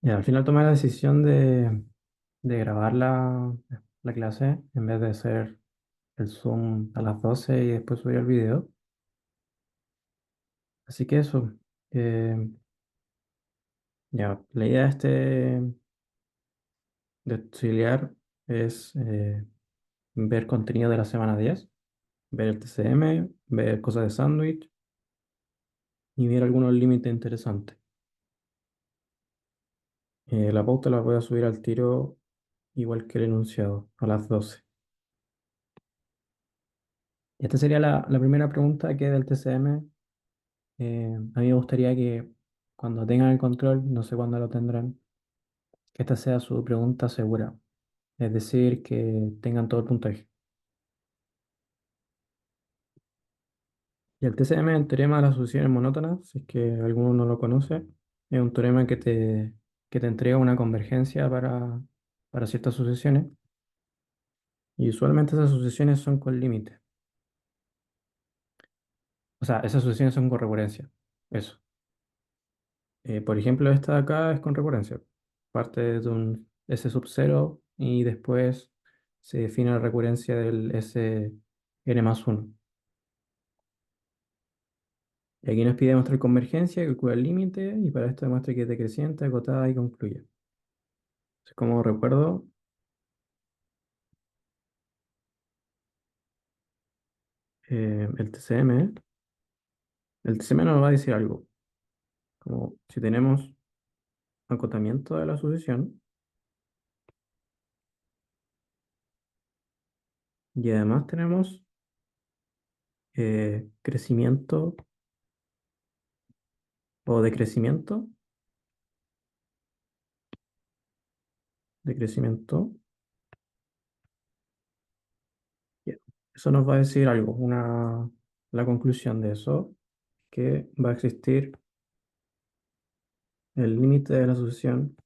Y al final tomé la decisión de grabar la clase en vez de hacer el Zoom a las 12 y después subir el video. Así que eso, eh, ya, la idea de auxiliar es ver contenido de la semana 10, ver el TCM, ver cosas de sándwich y ver algunos límites interesantes. La pauta la voy a subir al tiro igual que el enunciado, a las 12. Esta sería la primera pregunta que del TCM. A mí me gustaría que cuando tengan el control, no sé cuándo lo tendrán, que esta sea su pregunta segura. Es decir, que tengan todo el puntaje. Y el TCM es el teorema de las sucesiones monótonas, si es que alguno no lo conoce. Es un teorema que te entrega una convergencia para ciertas sucesiones. Y usualmente esas sucesiones son con límite. O sea, esas sucesiones son con recurrencia. Eso. Por ejemplo, esta de acá es con recurrencia. Parte de un S sub 0 y después se define la recurrencia del S n más uno. Y aquí nos pide mostrar convergencia, calcula el límite y para esto demuestra que es decreciente, acotada y concluye. Entonces, como recuerdo, el TCM nos va a decir algo, como si tenemos acotamiento de la sucesión y además tenemos crecimiento o decrecimiento. Ya. Eso nos va a decir algo, la conclusión de eso, que va a existir el límite de la sucesión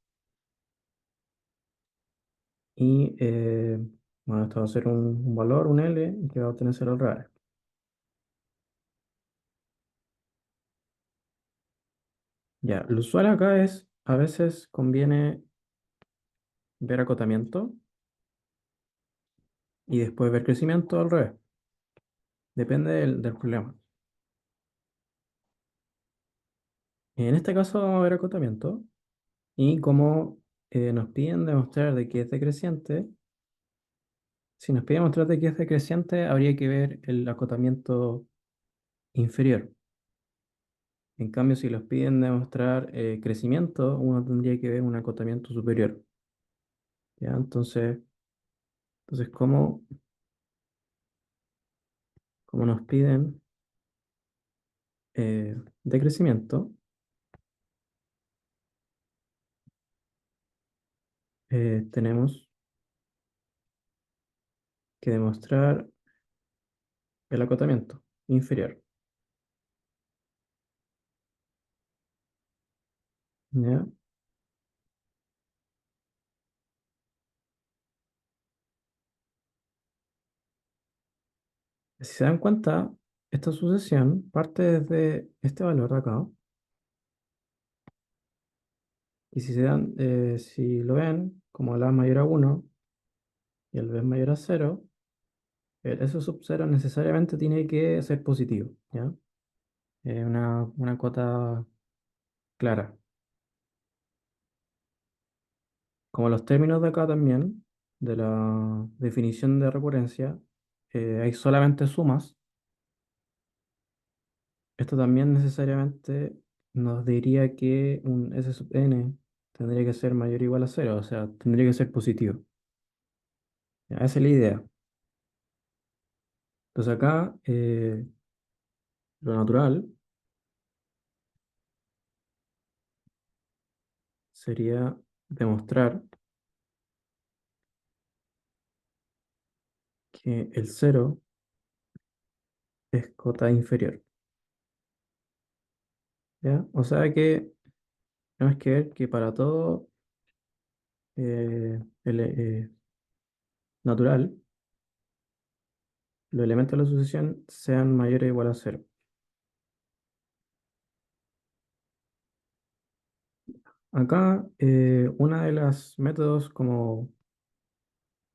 y, bueno, esto va a ser un valor, un L, y que va a obtener 0 al real. Ya, lo usual acá es, a veces conviene ver acotamiento y después ver crecimiento al revés. Depende del problema. En este caso vamos a ver acotamiento y como nos piden demostrar de que es decreciente. Si nos pide mostrar de que es decreciente, habría que ver el acotamiento inferior. En cambio, si los piden demostrar crecimiento, uno tendría que ver un acotamiento superior. ¿Ya? Entonces como nos piden decrecimiento, tenemos que demostrar el acotamiento inferior. ¿Ya? Si se dan cuenta, esta sucesión parte desde este valor de acá. Y si lo ven, como la A mayor a 1 y el B es mayor a 0, el S sub 0 necesariamente tiene que ser positivo, ¿ya? Una cota clara. Como los términos de acá también, de la definición de recurrencia, hay solamente sumas, esto también necesariamente nos diría que un S sub n tendría que ser mayor o igual a 0, o sea, tendría que ser positivo. ¿Ya? Esa es la idea. Entonces acá, lo natural sería demostrar que el cero es cota inferior, ¿ya? O sea que tenemos que ver que para todo natural, los elementos de la sucesión sean mayores o igual a cero. Acá, una de las métodos como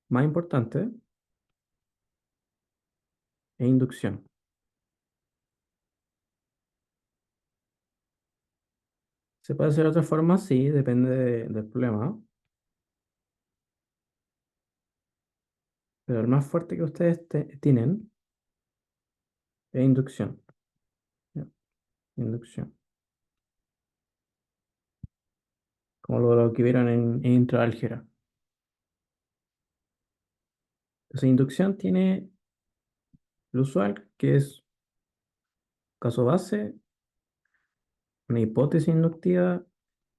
más importantes es inducción. Se puede hacer de otra forma, sí, depende del problema, pero el más fuerte que ustedes tienen es inducción. ¿Ya? Inducción. Como lo que vieron en intraálgebra. Entonces, inducción tiene lo usual, que es caso base, una hipótesis inductiva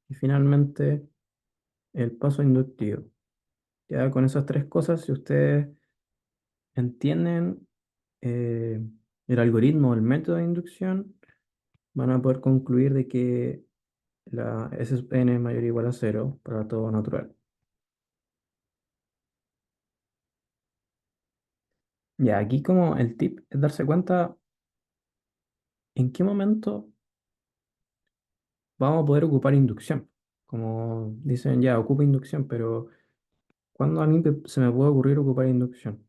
y finalmente el paso inductivo. Ya con esas tres cosas, si ustedes entienden eh, el algoritmo, el método de inducción, van a poder concluir de que la S sub n es mayor o igual a cero para todo natural. Ya, aquí como el tip es darse cuenta en qué momento vamos a poder ocupar inducción. Como dicen, ya, ocupa inducción, pero ¿cuándo a mí se me puede ocurrir ocupar inducción?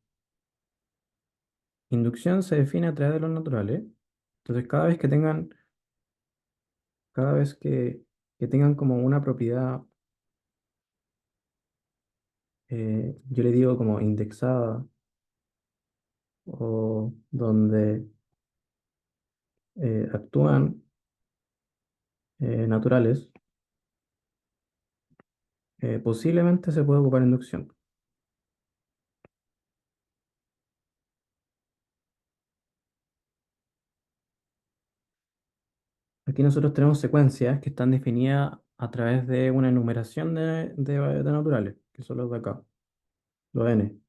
Inducción se define a través de los naturales. Entonces, cada vez que tengan como una propiedad, yo le digo como indexada o donde actúan naturales, posiblemente se puede ocupar inducción. Aquí nosotros tenemos secuencias que están definidas a través de una enumeración de naturales, que son los de acá, los n.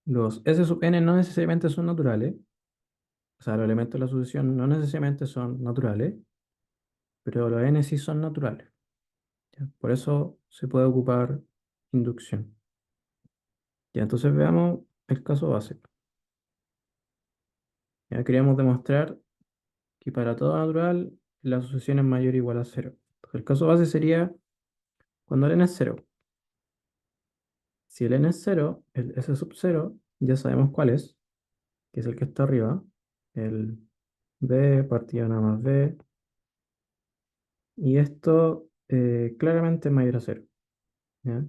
Los S sub n no necesariamente son naturales, o sea, los elementos de la sucesión no necesariamente son naturales, pero los n sí son naturales. ¿Ya? Por eso se puede ocupar inducción. Ya, entonces veamos el caso base. Ya queríamos demostrar que para todo natural la sucesión es mayor o igual a cero. Entonces, el caso base sería cuando el n es cero. Si el n es cero, el s sub cero, ya sabemos cuál es, que es el que está arriba, el b partido nada más b, y esto claramente es mayor a cero. ¿Ya?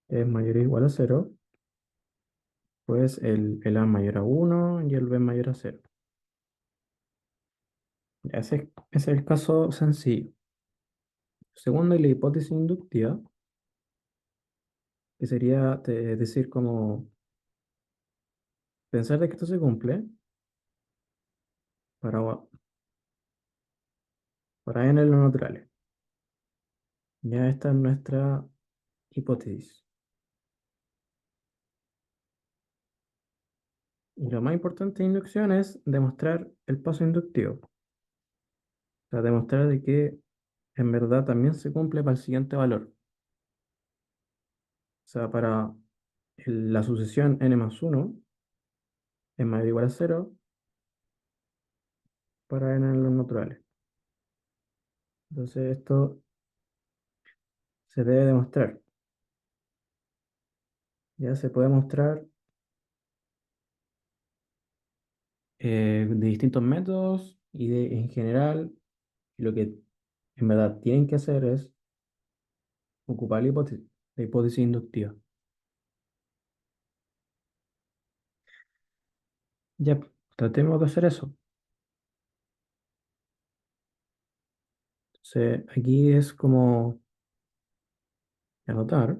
Es mayor o igual a cero, pues el a es mayor a uno y el b es mayor a cero. Ese es el caso sencillo. Segundo, hay la hipótesis inductiva, que sería decir como pensar de que esto se cumple para, para n los naturales. Ya esta es nuestra hipótesis. Y lo más importante de inducción es demostrar el paso inductivo. O sea, demostrar de que en verdad también se cumple para el siguiente valor. O sea, para la sucesión n más uno es mayor o igual a cero para n en los naturales. Entonces esto se debe demostrar. Ya se puede mostrar de distintos métodos y en general lo que en verdad tienen que hacer es ocupar la hipótesis inductiva. Ya, tratemos de hacer eso. Entonces, aquí es como anotar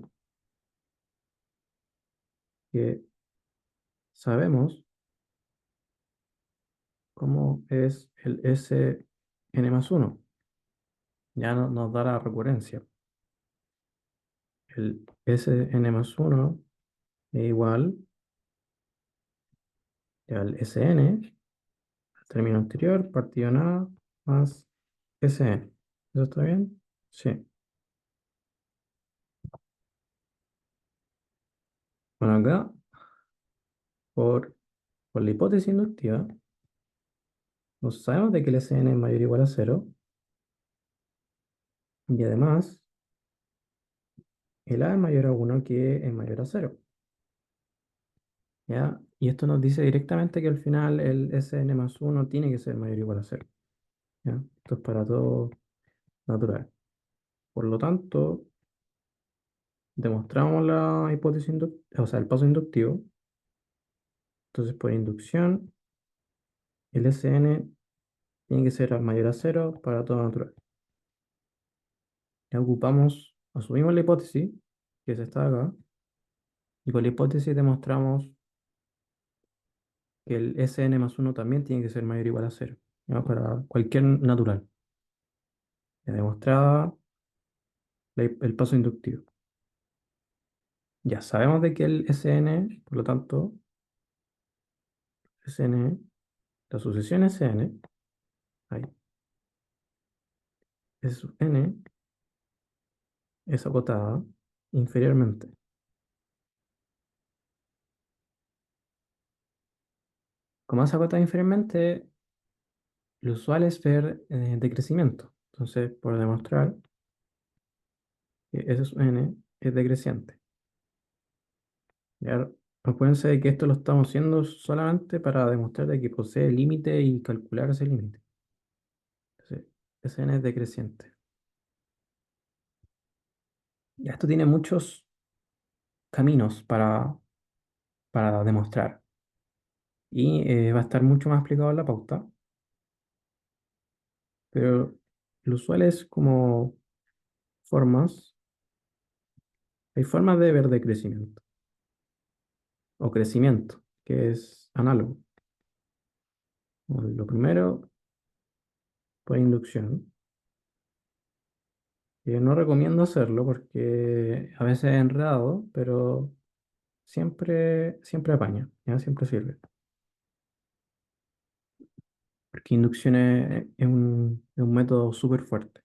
que sabemos cómo es el Sn más uno. Ya nos da la recurrencia. El Sn más uno es igual al Sn, el término anterior, partido en A, más Sn. ¿Eso está bien? Sí. Bueno, acá, por, por la hipótesis inductiva, Nos sabemos de que el Sn es mayor o igual a cero y además el A es mayor a uno que es mayor a cero. ¿Ya? Y esto nos dice directamente que al final el Sn más uno tiene que ser mayor o igual a cero. ¿Ya? Esto es para todo natural. Por lo tanto, demostramos la hipótesis o sea, el paso inductivo. Entonces, por inducción, el Sn tiene que ser mayor a cero para todo natural. Ya ocupamos, asumimos la hipótesis, que es esta de acá, y con la hipótesis demostramos que el Sn más uno también tiene que ser mayor o igual a cero, ¿ya? Para cualquier natural. Ya demostrada el paso inductivo. Ya sabemos de que el Sn, por lo tanto, Sn, la sucesión Sn, ahí, S sub n es acotada inferiormente. Como es acotada inferiormente, lo usual es ver decrecimiento. Entonces, por demostrar que S sub n es decreciente. Ya, acuérdense de que esto lo estamos haciendo solamente para demostrar de que posee límite y calcular ese límite. Entonces, Sn es decreciente. Ya esto tiene muchos caminos para demostrar. Y va a estar mucho más explicado en la pauta, pero lo usual es como formas, hay formas de ver decrecimiento o crecimiento, que es análogo. Bueno, lo primero, por inducción, que no recomiendo hacerlo porque a veces es enredado, pero siempre apaña, ¿ya? Siempre sirve. Porque inducción es un método súper fuerte.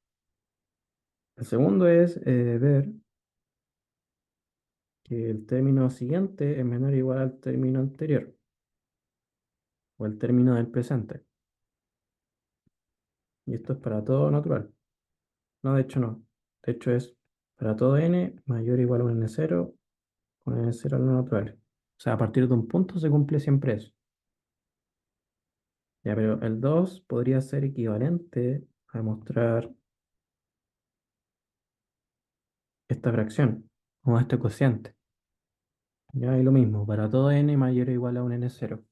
El segundo es ver que el término siguiente es menor o igual al término anterior o el término del presente. Y esto es para todo natural. No, de hecho no. De hecho es para todo n mayor o igual a un n0 con n0 al no natural. O sea, a partir de un punto se cumple siempre eso. Ya, pero el 2 podría ser equivalente a demostrar esta fracción o este cociente. Ya, y lo mismo, para todo n mayor o igual a un n0.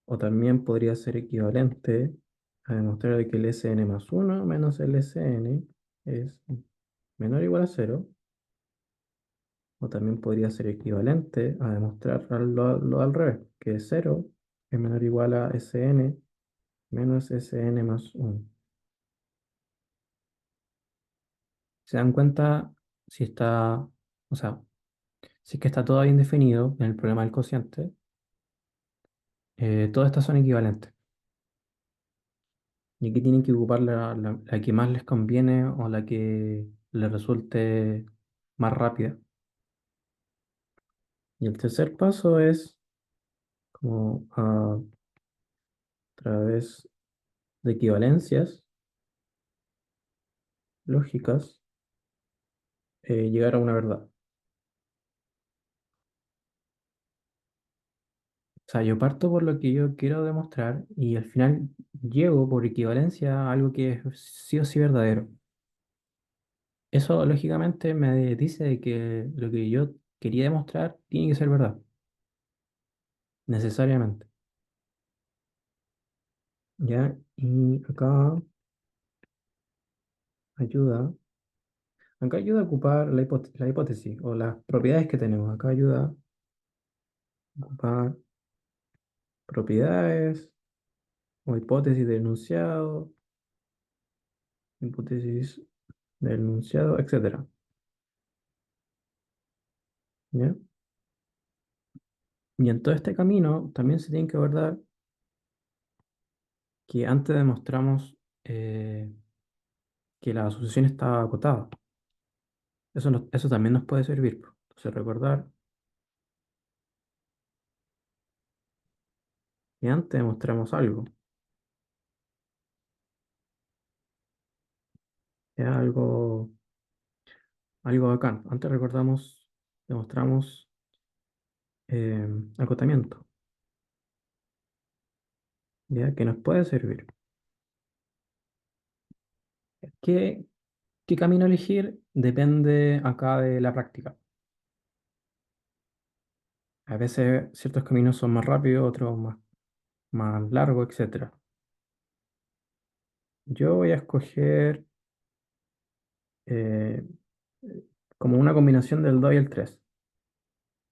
O también podría ser equivalente a demostrar que el Sn más uno menos el Sn es menor o igual a cero. O también podría ser equivalente a demostrar lo al revés, que cero es menor o igual a Sn menos Sn más uno. ¿Se dan cuenta si está, o sea, si es que está todo bien definido en el problema del cociente? Todas estas son equivalentes. Y aquí tienen que ocupar la que más les conviene o la que les resulte más rápida. Y el tercer paso es como a través de equivalencias lógicas llegar a una verdad. O sea, yo parto por lo que yo quiero demostrar y al final llego por equivalencia a algo que es sí o sí verdadero. Eso lógicamente me dice de que lo que yo quería demostrar tiene que ser verdad, necesariamente. ¿Ya? Y ayuda, acá ayuda a ocupar la hipótesis o las propiedades que tenemos. Acá ayuda a ocupar propiedades o hipótesis del enunciado, hipótesis del enunciado, etcétera. ¿Ya? Y en todo este camino también se tiene que abordar que antes demostramos que la asociación está acotada. Eso también nos puede servir, po. Entonces recordar Y antes demostramos algo, ya algo bacán. Antes demostramos eh, acotamiento, ya que nos puede servir. ¿Qué, qué camino elegir? Depende acá de la práctica. A veces ciertos caminos son más rápidos, otros más largos, etcétera. Yo voy a escoger eh, como una combinación del 2 y el 3.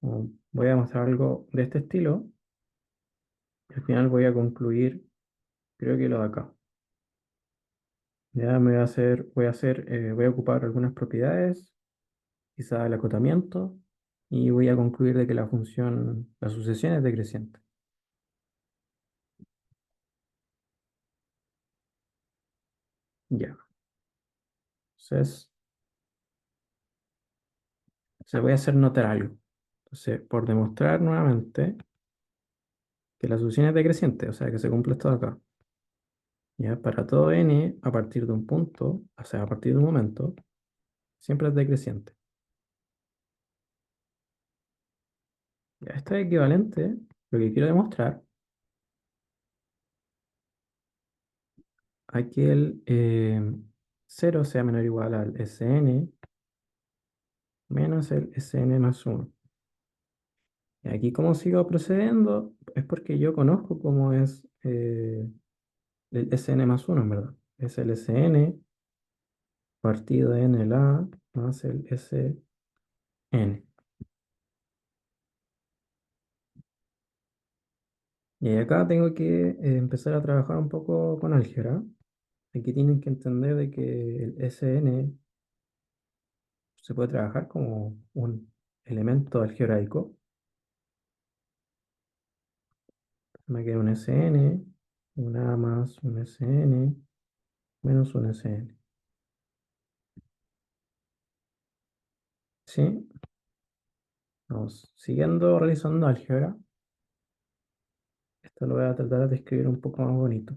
Voy a demostrar algo de este estilo y al final voy a concluir, creo que lo de acá. Ya voy a ocupar algunas propiedades, quizá el acotamiento, y voy a concluir de que la sucesión es decreciente. Ya. Entonces, se voy a hacer notar algo. Entonces, por demostrar nuevamente que la sucesión es decreciente, o sea que se cumple esto de acá. Ya, para todo n, a partir de un punto, o sea, a partir de un momento, siempre es decreciente. Ya, esto es equivalente, lo que quiero demostrar, a que el 0 sea menor o igual al Sn menos el Sn más 1. Y aquí, ¿cómo sigo procediendo? Es porque yo conozco cómo es el Sn más 1, en verdad. Es el Sn partido en el A más el Sn. Y acá tengo que empezar a trabajar un poco con álgebra. Aquí tienen que entender de que el Sn se puede trabajar como un elemento algebraico. Me queda un Sn, un A más un Sn, menos un Sn. ¿Sí? Vamos, siguiendo realizando álgebra. Esto lo voy a tratar de escribir un poco más bonito.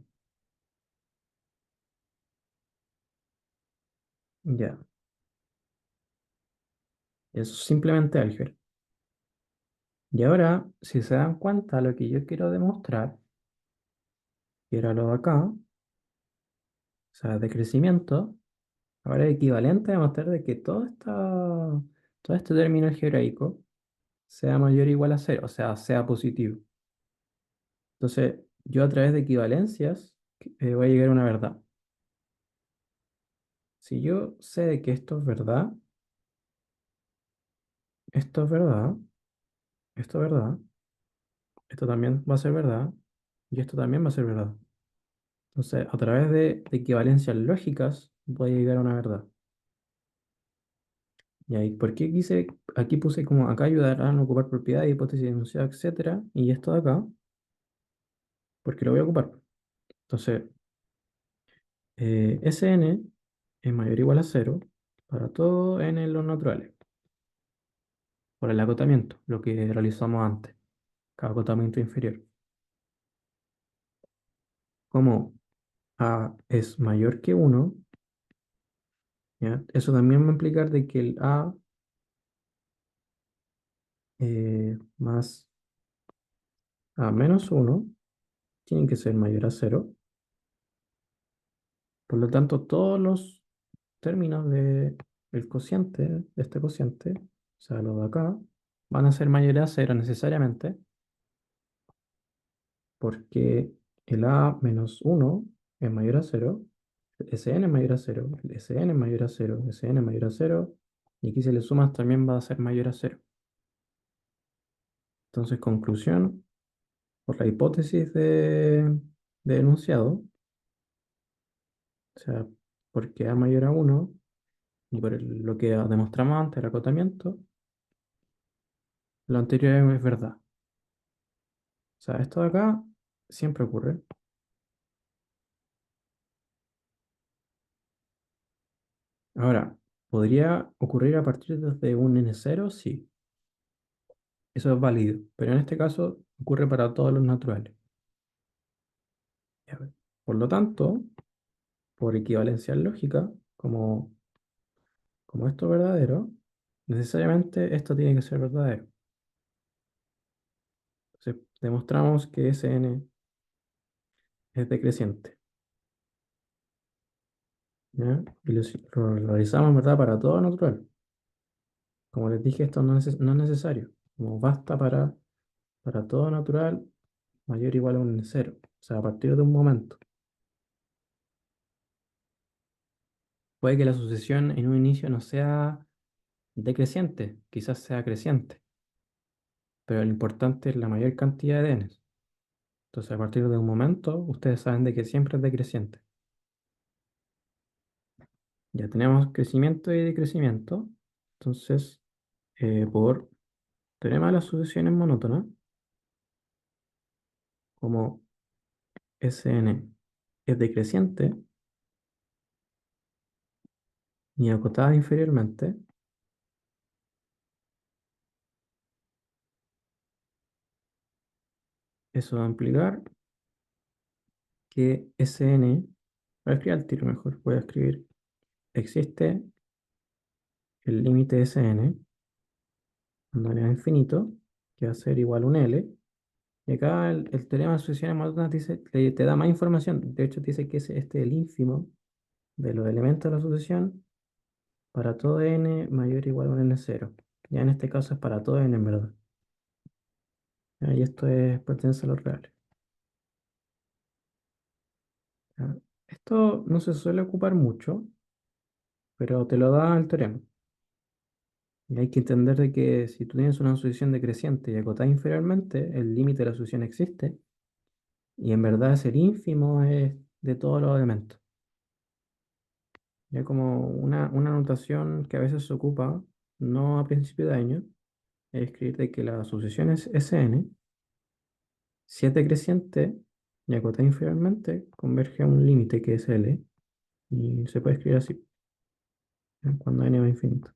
Ya, eso es simplemente álgebra. Y ahora, si se dan cuenta, lo que yo quiero demostrar, que era lo de acá, o sea, de crecimiento, ahora es equivalente a demostrar de que todo este término algebraico sea mayor o igual a cero, o sea, sea positivo. Entonces, yo a través de equivalencias voy a llegar a una verdad. Si yo sé de que esto es verdad, esto es verdad, esto es verdad, esto también va a ser verdad y esto también va a ser verdad. Entonces, a través de equivalencias lógicas voy a llegar a una verdad. Y ahí, ¿por qué aquí puse como acá ayudarán a ocupar propiedades, hipótesis, enunciado, etcétera? Y esto de acá, porque lo voy a ocupar. Entonces, Sn es mayor o igual a cero para todo n en los naturales, por el acotamiento, lo que realizamos antes, cada acotamiento inferior. Como a es mayor que uno, ¿ya? Eso también va a implicar de que el a más a menos uno tiene que ser mayor a cero. Por lo tanto, todos los términos del cociente, de este cociente, o sea, los de acá, van a ser mayores a cero necesariamente, porque el a menos uno es mayor a cero, el Sn es mayor a cero, el Sn es mayor a cero, Sn es mayor a cero, y aquí si le sumas también va a ser mayor a cero. Entonces, conclusión, por la hipótesis de enunciado, o sea, porque a mayor a uno y por lo que demostramos antes, el acotamiento, lo anterior es verdad. O sea, esto de acá siempre ocurre. Ahora, ¿podría ocurrir a partir de un n0? Sí, eso es válido, pero en este caso ocurre para todos los naturales. Ya ve. Por lo tanto, por equivalencia lógica, como esto es verdadero, necesariamente esto tiene que ser verdadero. Entonces, demostramos que Sn es decreciente. ¿Ya? Y lo realizamos, ¿verdad? Para todo natural. Como les dije, esto no es necesario. Como basta para todo natural mayor o igual a un cero. O sea, a partir de un momento. Puede que la sucesión en un inicio no sea decreciente, quizás sea creciente, pero lo importante es la mayor cantidad de n's. Entonces, a partir de un momento, ustedes saben de que siempre es decreciente. Ya tenemos crecimiento y decrecimiento. Entonces, por teorema de las sucesiones monótonas, como Sn es decreciente y acotada inferiormente, eso va a implicar que Sn, voy a escribir al tiro mejor, voy a escribir, existe el límite Sn cuando n es infinito, que va a ser igual a un L. Y acá el teorema de sucesiones monótonas dice, te da más información. De hecho, te dice que este es el ínfimo de los elementos de la sucesión para todo n mayor o igual a un n0. Ya en este caso es para todo n en verdad. Y esto pertenece a los reales. ¿Ya? Esto no se suele ocupar mucho, pero te lo da el teorema. Y hay que entender de que si tú tienes una sucesión decreciente y acotada inferiormente, el límite de la sucesión existe, y en verdad es el ínfimo es de todos los elementos. Ya como una notación que a veces se ocupa, no a principio de año, es escribir de que la sucesión es Sn, si es decreciente y acotada inferiormente, converge a un límite que es L, y se puede escribir así, ¿ya? Cuando n va a infinito.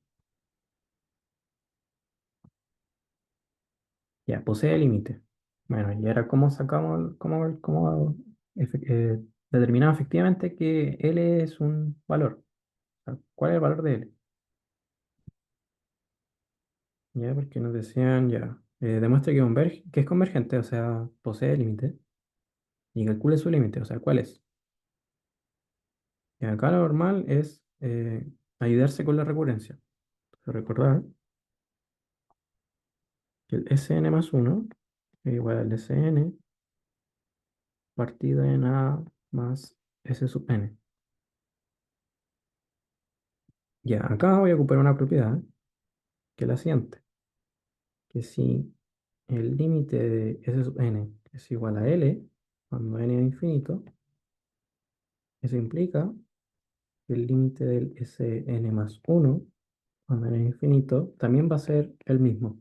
Ya, posee límite. Bueno, y ahora cómo sacamos, determinamos efectivamente que L es un valor. O sea, ¿cuál es el valor de L? Ya, porque nos decían, ya, demuestra que es convergente, o sea, posee límite, y calcule su límite, o sea, ¿cuál es? Y acá lo normal es ayudarse con la recurrencia. Entonces, recordar que el Sn más 1 es igual al Sn partido en A más S sub n. Ya, acá voy a ocupar una propiedad que es la siguiente, que si el límite de S sub n es igual a L, cuando n es infinito, eso implica que el límite del Sn más 1, cuando n es infinito, también va a ser el mismo.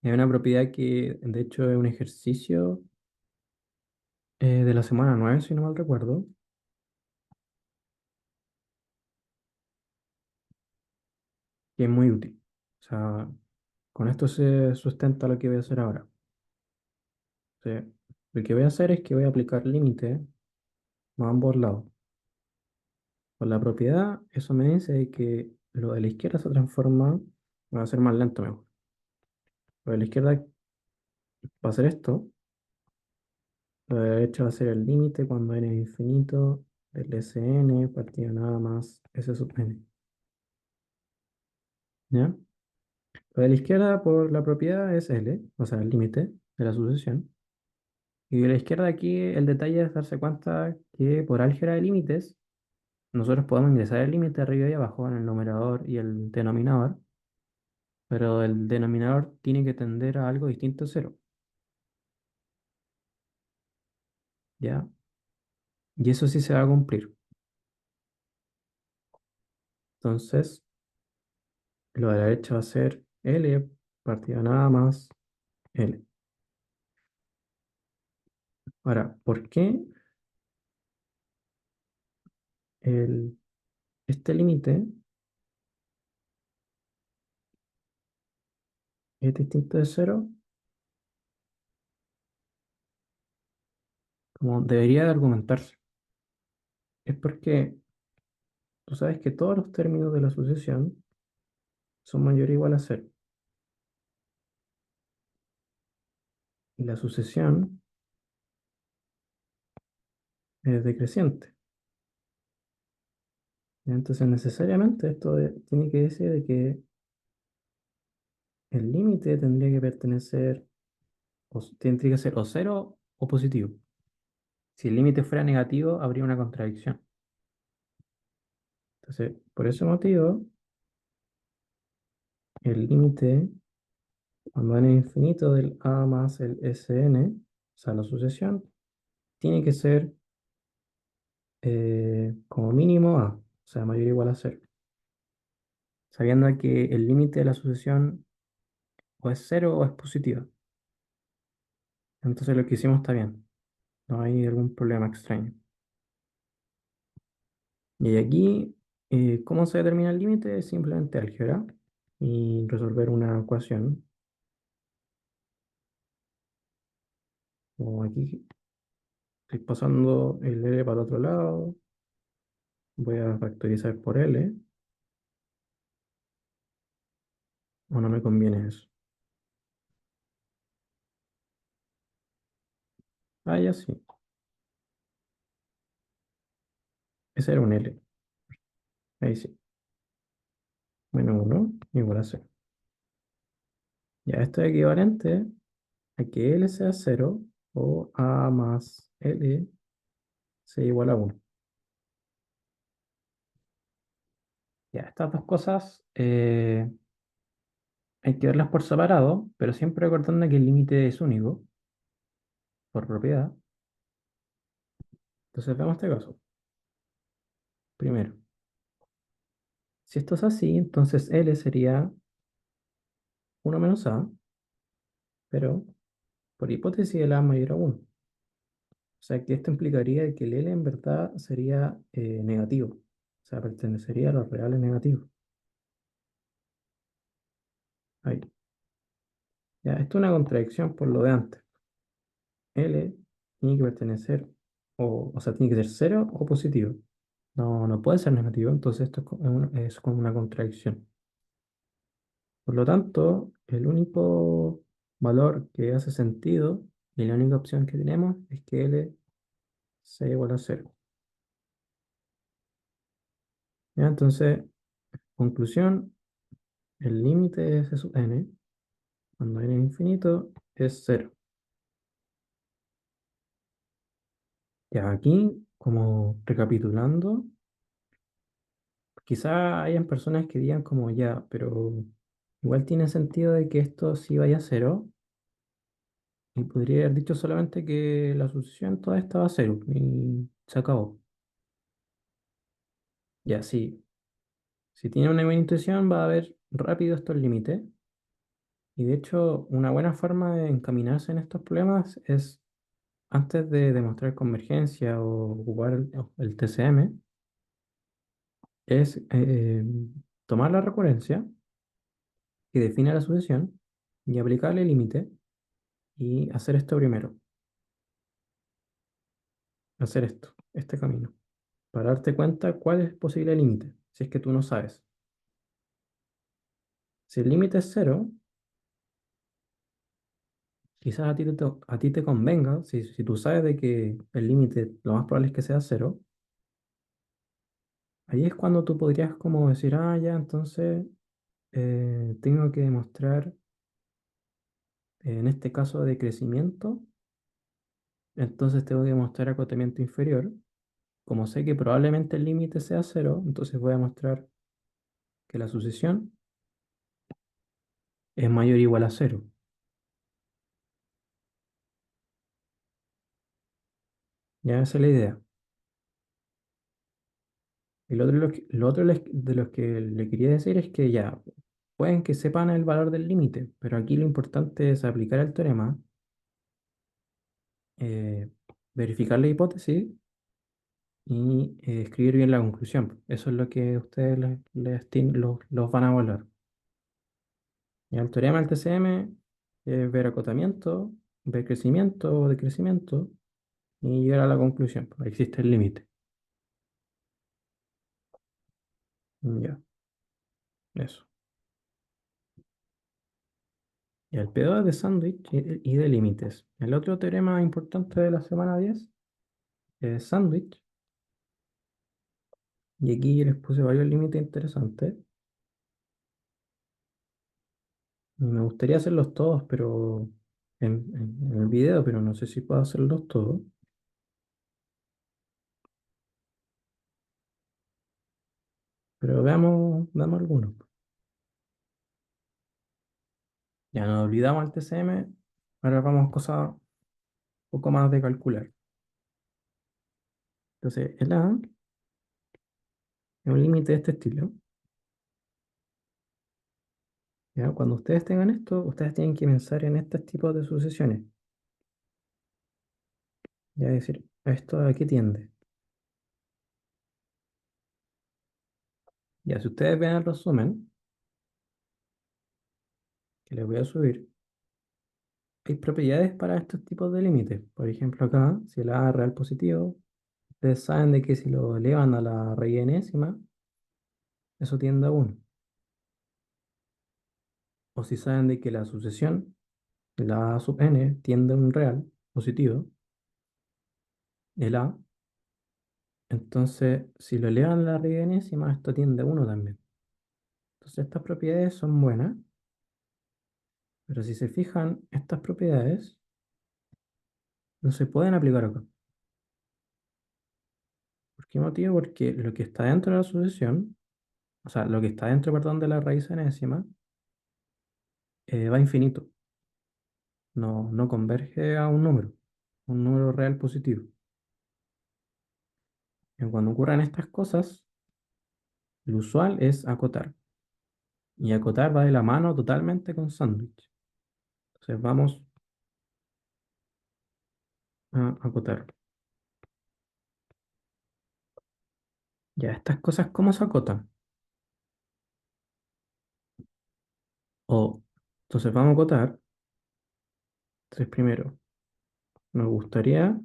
Es una propiedad que, de hecho, es un ejercicio de la semana 9 si no mal recuerdo, que es muy útil. O sea, con esto se sustenta lo que voy a hacer ahora. O sea, lo que voy a hacer es que voy a aplicar límite a ambos lados. Con la propiedad, eso me dice que lo de la izquierda se transforma, va a ser más lento mejor. Lo de la izquierda va a ser esto, lo de la derecha va a ser el límite cuando n es infinito del Sn partido nada más S sub n. ¿Ya? Lo de la izquierda por la propiedad es L, o sea, el límite de la sucesión. Y de la izquierda aquí el detalle es darse cuenta que por álgebra de límites nosotros podemos ingresar el límite arriba y abajo en el numerador y el denominador, pero el denominador tiene que tender a algo distinto a cero, ¿ya? Y eso sí se va a cumplir. Entonces, lo de la derecha va a ser L partido nada más L. Ahora, ¿por qué el, este límite es distinto de cero? como debería de argumentarse. Es porque tú sabes que todos los términos de la sucesión son mayor o igual a cero. Y la sucesión es decreciente. Entonces, necesariamente tiene que decir de que el límite tendría que pertenecer, tendría que ser o cero o positivo. Si el límite fuera negativo, habría una contradicción. Entonces, por ese motivo, el límite, cuando n es infinito del a más el Sn, o sea, la sucesión, tiene que ser como mínimo a, o sea, mayor o igual a cero. Sabiendo que el límite de la sucesión o es cero o es positiva. Entonces lo que hicimos está bien. No hay algún problema extraño. Y aquí, ¿cómo se determina el límite? Simplemente álgebra y resolver una ecuación. O aquí estoy pasando el L para el otro lado. Voy a factorizar por L. O no me conviene eso. Ah, ya sí. Ese era un L. Ahí sí. -1 igual a cero. Ya esto es equivalente a que L sea cero o A más L sea igual a uno. Ya, estas dos cosas hay que verlas por separado, pero siempre recordando que el límite es único, por propiedad. Entonces veamos este caso. Primero, si esto es así, entonces L sería uno menos A, pero por hipótesis el A mayor a 1. O sea que esto implicaría que el L en verdad sería negativo. O sea, pertenecería a los reales negativos. Ahí. Ya, esto es una contradicción por lo de antes. L tiene que pertenecer, o sea, tiene que ser cero o positivo. No, no puede ser negativo, entonces esto es como una contradicción. Por lo tanto, el único valor que hace sentido y la única opción que tenemos es que L sea igual a cero. ¿Ya? Entonces, conclusión, el límite de S sub n, cuando n es infinito, es cero. Ya aquí, como recapitulando, quizá hayan personas que digan como ya, pero igual tiene sentido de que esto sí vaya a cero, y podría haber dicho solamente que la sucesión toda estaba a cero y se acabó. Ya, sí. Si tiene una buena intuición, va a ver rápido estos límites. Y de hecho, una buena forma de encaminarse en estos problemas es, antes de demostrar convergencia o ocupar el TCM, es tomar la recurrencia que define la sucesión y aplicarle el límite y hacer esto primero. Hacer esto, este camino. Para darte cuenta cuál es el posible límite, si es que tú no sabes. Si el límite es cero, quizás a ti te convenga, si tú sabes de que el límite lo más probable es que sea cero, ahí es cuando tú podrías como decir, ah, ya, entonces tengo que demostrar, en este caso de crecimiento, entonces tengo que demostrar acotamiento inferior. Como sé que probablemente el límite sea cero, entonces voy a mostrar que la sucesión es mayor o igual a cero. Ya esa es la idea. Y lo otro de los que le quería decir es que ya, pueden que sepan el valor del límite, pero aquí lo importante es aplicar el teorema, eh, verificar la hipótesis y escribir bien la conclusión. Eso es lo que ustedes los van a evaluar. Y el teorema del TCM es ver acotamiento, ver crecimiento o decrecimiento y llegar a la conclusión, pues existe el límite. Ya, eso. Y el pedo es de sándwich y de límites. El otro teorema importante de la semana 10 es sándwich. Y aquí les puse varios límites interesantes. Y me gustaría hacerlos todos, pero en el video, pero no sé si puedo hacerlos todos. Pero veamos algunos. Ya nos olvidamos el TCM. Ahora vamos a cosas un poco más de calcular. Entonces, el A es un límite de este estilo. ¿Ya? Cuando ustedes tengan esto, ustedes tienen que pensar en estos tipos de sucesiones. Ya decir, ¿esto a qué tiende? Ya, si ustedes ven el resumen, que les voy a subir, hay propiedades para estos tipos de límites. Por ejemplo, acá, si el A es real positivo, ustedes saben de que si lo elevan a la raíz enésima, eso tiende a uno. O si saben de que la sucesión de la A sub n tiende a un real positivo, el A, entonces si lo elevan a la raíz enésima, esto tiende a uno también. Entonces estas propiedades son buenas, pero si se fijan, estas propiedades no se pueden aplicar acá. ¿Por qué motivo? Porque lo que está dentro de la sucesión, o sea, lo que está dentro, perdón, de la raíz enésima, va infinito. No converge a un número real positivo. Y cuando ocurran estas cosas, lo usual es acotar. Y acotar va de la mano totalmente con sándwich. Entonces vamos a acotar. Ya, estas cosas, ¿cómo se acotan? O, entonces vamos a acotar. Entonces primero, me gustaría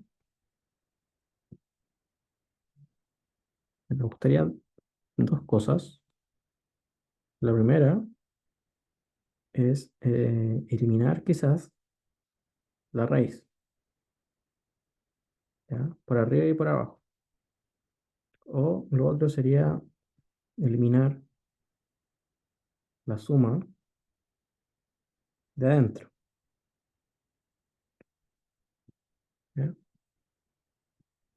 dos cosas. La primera es eliminar quizás la raíz, ¿ya? Por arriba y por abajo. O lo otro sería eliminar la suma de adentro, ¿ya?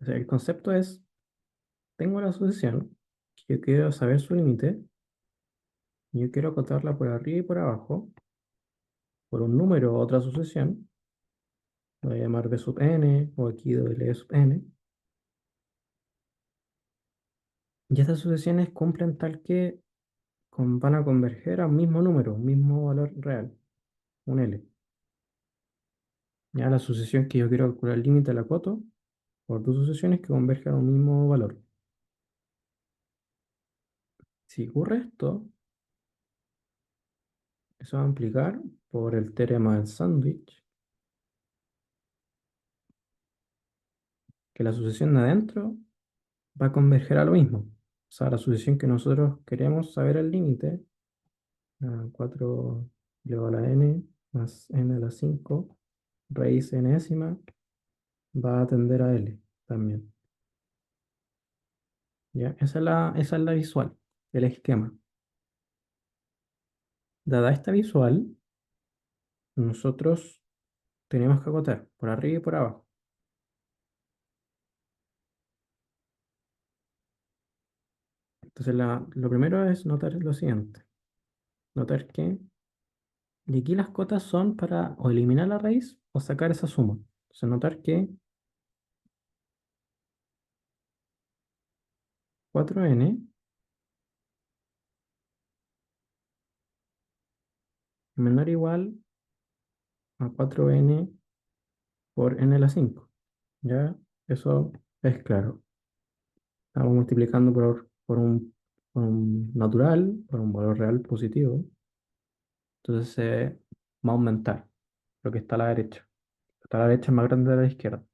O sea, el concepto es, tengo la sucesión, que yo quiero saber su límite, y yo quiero acotarla por arriba y por abajo, por un número o otra sucesión, lo voy a llamar b sub n, o aquí doble sub n, y estas sucesiones cumplen tal que van a converger a un mismo número, un mismo valor real, un L. Ya la sucesión que yo quiero calcular el límite la acoto por dos sucesiones que convergen a un mismo valor. Si ocurre esto, eso va a implicar por el teorema del sándwich que la sucesión de adentro va a converger a lo mismo. O sea, la sucesión que nosotros queremos saber el límite, 4 elevado a la n más n a la 5 raíz enésima, va a tender a L también. ¿Ya? Esa es la visual, el esquema. Dada esta visual, nosotros tenemos que acotar por arriba y por abajo. Entonces, lo primero es notar lo siguiente. Notar que de aquí las cotas son para o eliminar la raíz o sacar esa suma. Entonces, notar que 4n menor o igual a 4n por n a la 5. ¿Ya? Eso es claro. Estamos multiplicando por un natural, por un valor real positivo. Entonces se va a aumentar lo que está a la derecha. Lo que está a la derecha es más grande de la izquierda.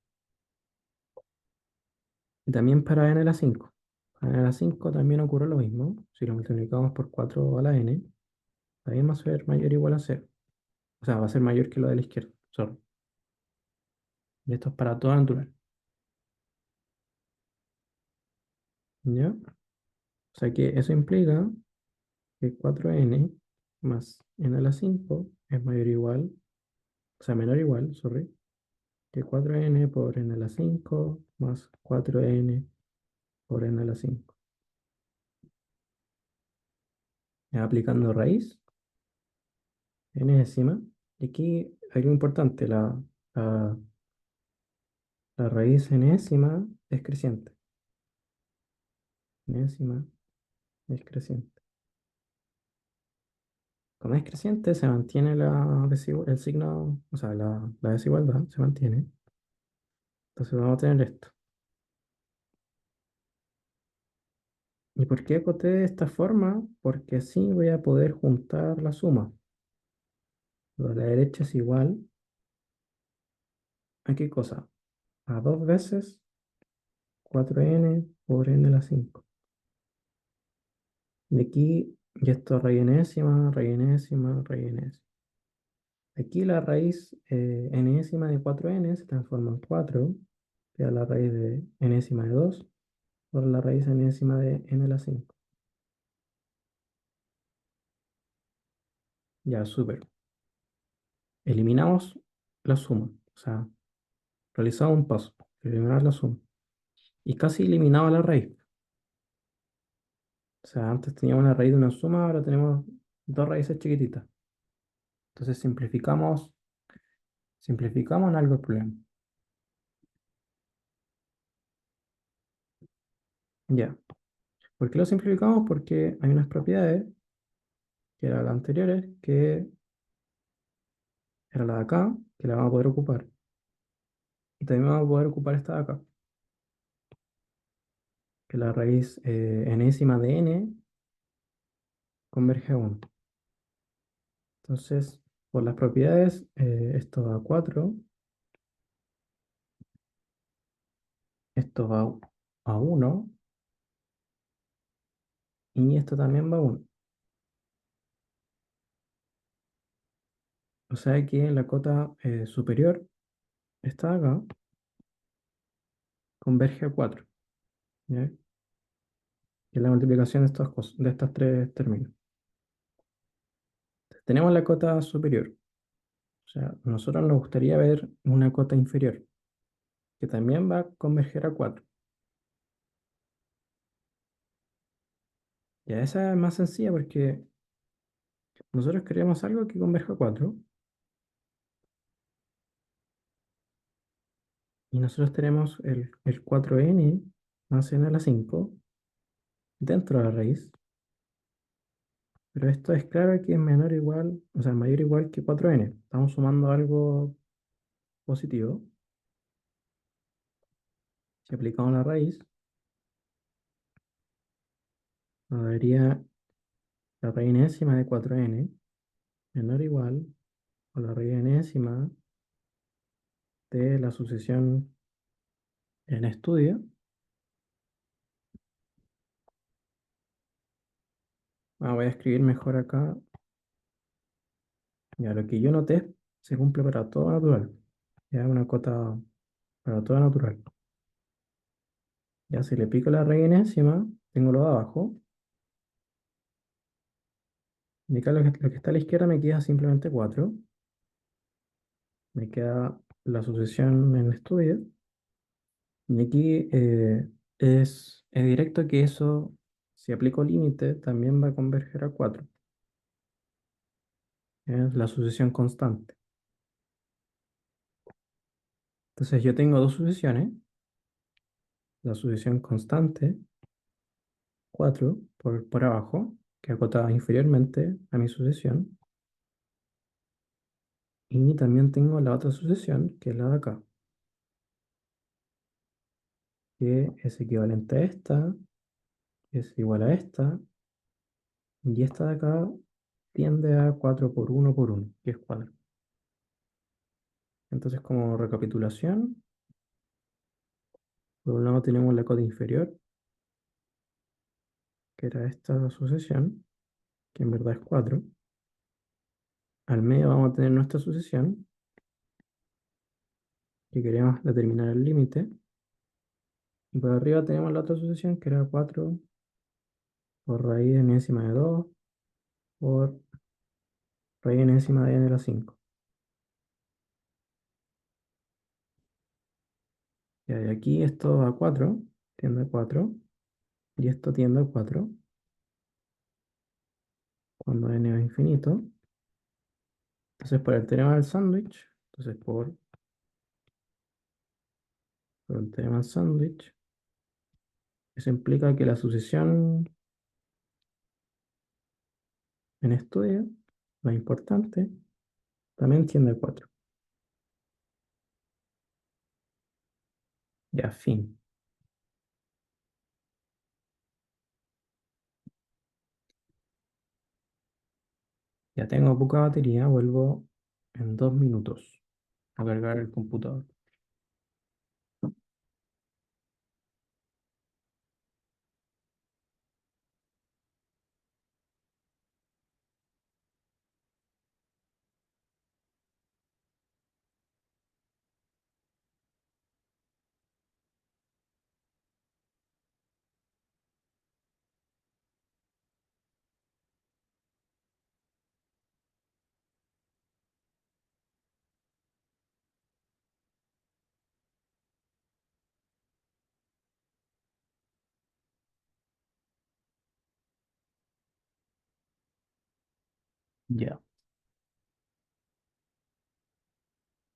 Y también para n a la 5. Para n a la 5 también ocurre lo mismo. Si lo multiplicamos por 4 a la n, también va a ser mayor o igual a cero. O sea, va a ser mayor que lo de la izquierda. Sorry. Y esto es para toda natural. ¿Ya? O sea que eso implica que 4n más n a la 5 es mayor o igual, o sea, menor o igual, sorry, que 4n por n a la 5 más 4n por n a la 5. Aplicando raíz, enésima. Y aquí hay algo importante, la, la raíz enésima es creciente. Enésima es creciente. Cuando es creciente se mantiene el signo, o sea, la desigualdad se mantiene. Entonces vamos a tener esto. ¿Y por qué acoté de esta forma? Porque así voy a poder juntar la suma. Lo de la derecha es igual a qué cosa? A 2 veces 4n por n a la 5. Y aquí ya esto raíz enésima, raíz enésima, raíz enésima. Aquí la raíz enésima de 4n se transforma en 4, que es la raíz de enésima de 2, por la raíz enésima de n a la 5. Ya, súper. Eliminamos la suma, o sea, realizamos un paso, eliminar la suma. Y casi eliminaba la raíz. O sea, antes teníamos la raíz de una suma, ahora tenemos dos raíces chiquititas. Entonces simplificamos en algo el problema. Ya. ¿Por qué lo simplificamos? Porque hay unas propiedades, que eran las anteriores, que era la de acá, que la vamos a poder ocupar. Y también vamos a poder ocupar esta de acá, que la raíz enésima de n converge a 1. Entonces, por las propiedades, esto va a 4, esto va a 1 y esto también va a 1. O sea que la cota superior, esta de acá, converge a 4, ¿ya? Que es la multiplicación de estas cosas, de estos tres términos. Tenemos la cota superior. O sea, a nosotros nos gustaría ver una cota inferior, que también va a converger a 4. Ya esa es más sencilla porque nosotros queremos algo que converja a 4 y nosotros tenemos el 4n más n a la 5 dentro de la raíz, pero esto es claro que es menor o igual, o sea, mayor o igual que 4n. Estamos sumando algo positivo. Si aplicamos la raíz, nos daría la raíz enésima de 4n menor o igual a la raíz enésima de la sucesión en estudio. Voy a escribir mejor acá. Ya, lo que yo noté se cumple para todo natural. Ya, una cota para todo natural. Ya, si le pico la raíz enésima, tengo lo de abajo. Y acá lo que está a la izquierda me queda simplemente 4. Me queda la sucesión en estudio. Y aquí es directo que eso, si aplico límite, también va a converger a 4. Es la sucesión constante. Entonces yo tengo dos sucesiones. La sucesión constante, 4 por abajo, que acota inferiormente a mi sucesión. Y también tengo la otra sucesión, que es la de acá, que es equivalente a esta, que es igual a esta, y esta de acá tiende a 4 por 1, que es 4. Entonces, como recapitulación, Por un lado tenemos la cota inferior, que era esta sucesión, que en verdad es 4. Al medio vamos a tener nuestra sucesión, que queremos determinar el límite. Y por arriba tenemos la otra sucesión, que era 4 por raíz de enésima de 2 por raíz enésima de n de la 5. Y de aquí esto a 4 tiende a 4, y esto tiende a 4 cuando n es infinito. Entonces, por el teorema del sándwich, entonces por el teorema del sándwich, eso implica que la sucesión en estudio, la importante, también tiende a 4. Ya, fin. Ya tengo poca batería, vuelvo en 2 minutos a cargar el computador. Ya.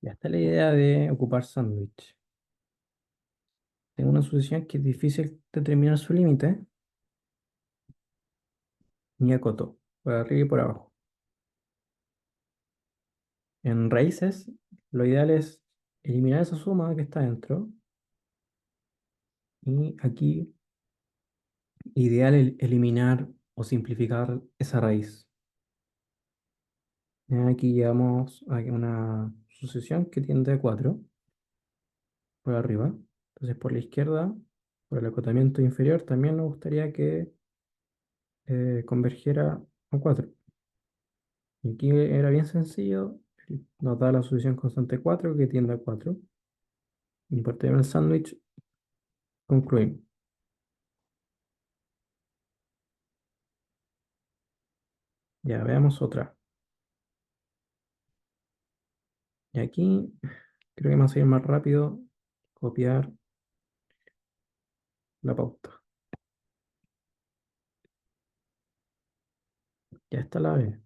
Ya está la idea de ocupar sándwich. Tengo una sucesión que es difícil determinar su límite, y acoto, por arriba y por abajo. En raíces, lo ideal es eliminar esa suma que está dentro. Y aquí, ideal eliminar o simplificar esa raíz. Aquí llevamos a una sucesión que tiende a 4 por arriba. Entonces, por la izquierda, por el acotamiento inferior, también nos gustaría que convergiera a 4. Y aquí era bien sencillo. Nos da la sucesión constante 4 que tiende a 4. Y por tener el sándwich, concluimos. Ya, veamos otra. Y aquí creo que me va a salir más rápido copiar la pauta. Ya está la B.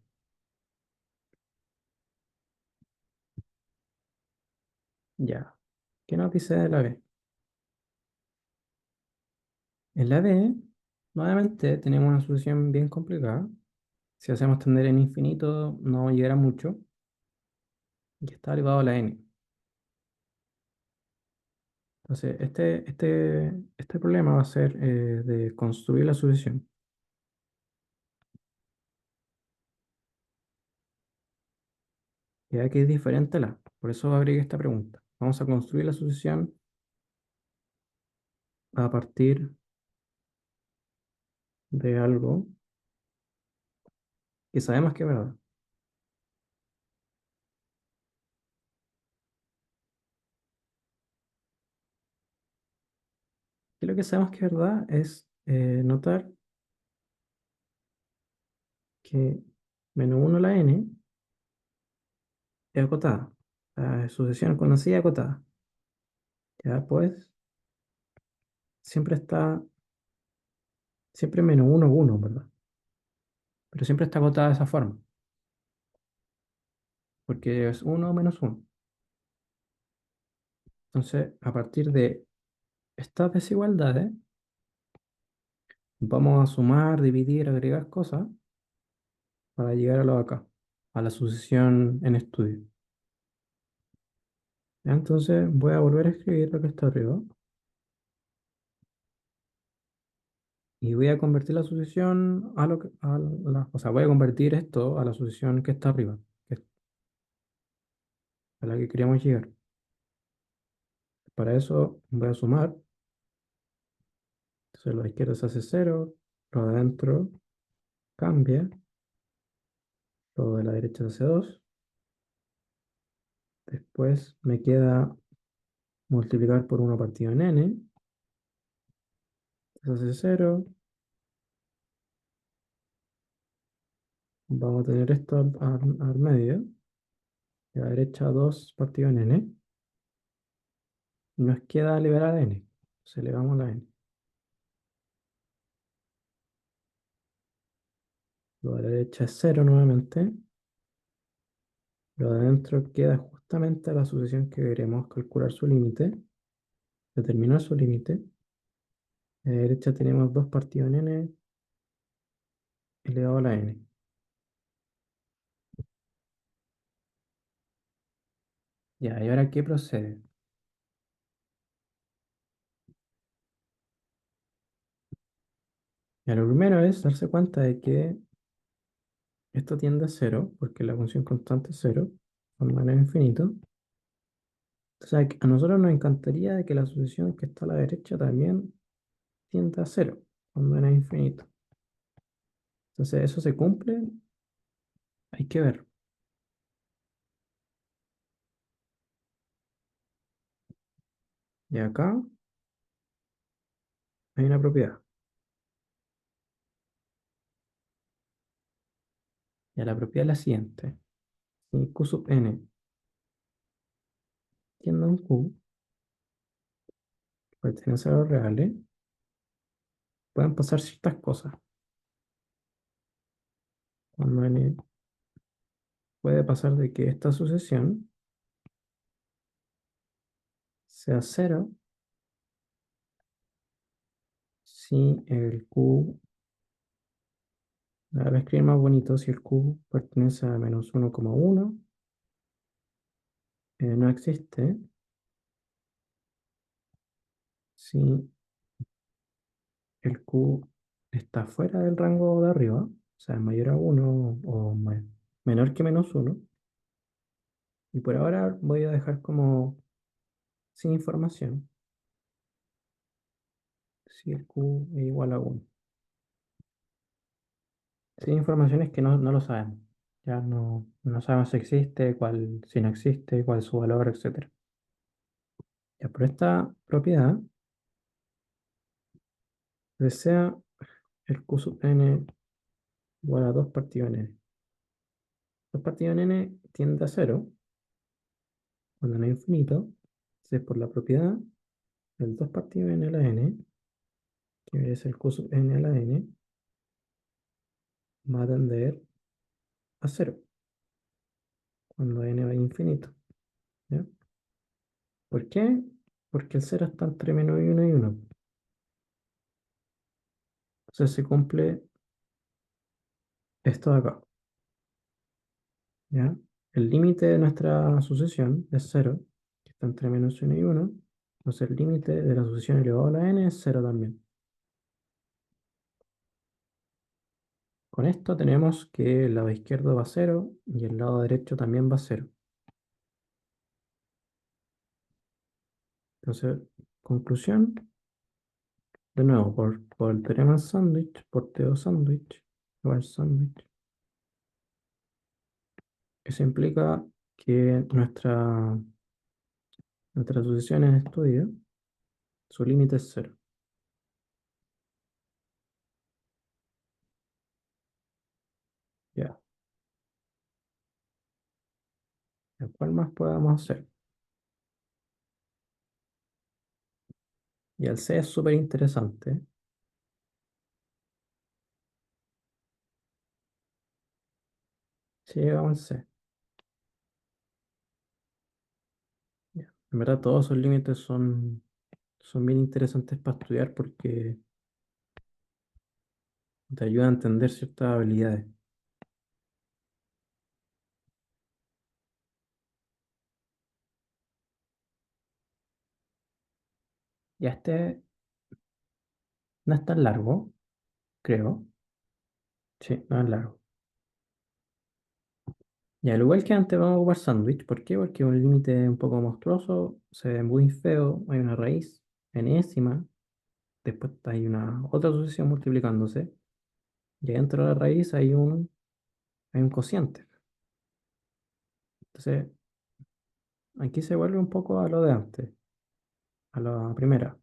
Ya. ¿Qué nos dice de la B? En la B, nuevamente tenemos una solución bien complicada. Si hacemos tender en infinito, no llegará mucho. Y está elevado a la n. Entonces, este problema va a ser de construir la sucesión. Y aquí es diferente la. Por eso agregué esta pregunta. Vamos a construir la sucesión a partir de algo que sabemos que es verdad. Y lo que sabemos que es verdad es notar que -1 la n es acotada. La sucesión conocida acotada. Ya pues, siempre está, siempre -1 1, ¿verdad? Pero siempre está acotada de esa forma, porque es 1 menos 1. Entonces, a partir de estas desigualdades, vamos a sumar, dividir, agregar cosas para llegar a lo de acá, a la sucesión en estudio. Ya, entonces, voy a volver a escribir lo que está arriba y voy a convertir la sucesión a lo que, o sea, voy a convertir esto a la sucesión que está arriba, que es a la que queríamos llegar. Para eso voy a sumar Entonces lo de la izquierda se hace cero, lo de adentro cambia, lo de la derecha se hace 2. Después me queda multiplicar por uno partido en n, se hace cero. Vamos a tener esto al medio, y a la derecha 2 partido en n. Y nos queda liberar a n. Entonces elevamos la n. Lo de la derecha es cero nuevamente. Lo de adentro queda justamente a la sucesión que queremos calcular su límite, determinar su límite. A la derecha tenemos 2 partido en n elevado a la n. Ya, ¿y ahora qué procede? Ya, lo primero es darse cuenta de que esto tiende a cero, porque la función constante es cero, cuando n es infinito. O sea, que a nosotros nos encantaría de que la sucesión que está a la derecha también tienda a cero, cuando n es infinito. Entonces, ¿eso se cumple? Hay que ver. Y acá hay una propiedad. Y la propiedad es la siguiente. Si q sub n tiende a un q, que pertenece a los reales, pueden pasar ciertas cosas. Cuando n puede pasar de que esta sucesión sea cero si el q, la voy a escribir más bonito, si el q pertenece a menos 1,1, no existe. Si el q está fuera del rango de arriba, o sea, es mayor a 1 o menor que menos 1. Y por ahora voy a dejar como sin información si el q es igual a 1. Sin información es que no lo sabemos. Ya no sabemos si existe, si no existe, cuál es su valor, etcétera. Ya por esta propiedad, desea el q sub n igual a 2 partido en n. 2 partido en n tiende a cero cuando no es infinito. Entonces, por la propiedad, el 2 partido n a la n, que es el q sub n a la n, va a tender a cero cuando n va a infinito. ¿Ya? ¿Por qué? Porque el cero está entre menos y 1 y 1. Entonces se cumple esto de acá. ¿Ya? El límite de nuestra sucesión es cero, que está entre menos 1 y 1. Entonces el límite de la sucesión elevado a la n es cero también. Con esto tenemos que el lado izquierdo va a cero y el lado derecho también va a cero. Entonces, conclusión, de nuevo, por el teorema de sándwich, por Teo sándwich, igual sándwich, eso implica que nuestra sucesión en estudio, su límite es cero. Ya, ¿cuál más podemos hacer? Y el C es súper interesante. Sí, llegamos al C. Ya. En verdad, todos esos límites son bien interesantes para estudiar porque te ayudan a entender ciertas habilidades. Ya este no es tan largo, creo. Sí, no es largo. Y al igual que antes vamos a ocupar sándwich. ¿Por qué? Porque es un límite un poco monstruoso, se ve muy feo, hay una raíz enésima después hay una otra sucesión multiplicándose, y dentro de la raíz hay un cociente. Entonces, aquí se vuelve un poco a lo de antes, a la primera,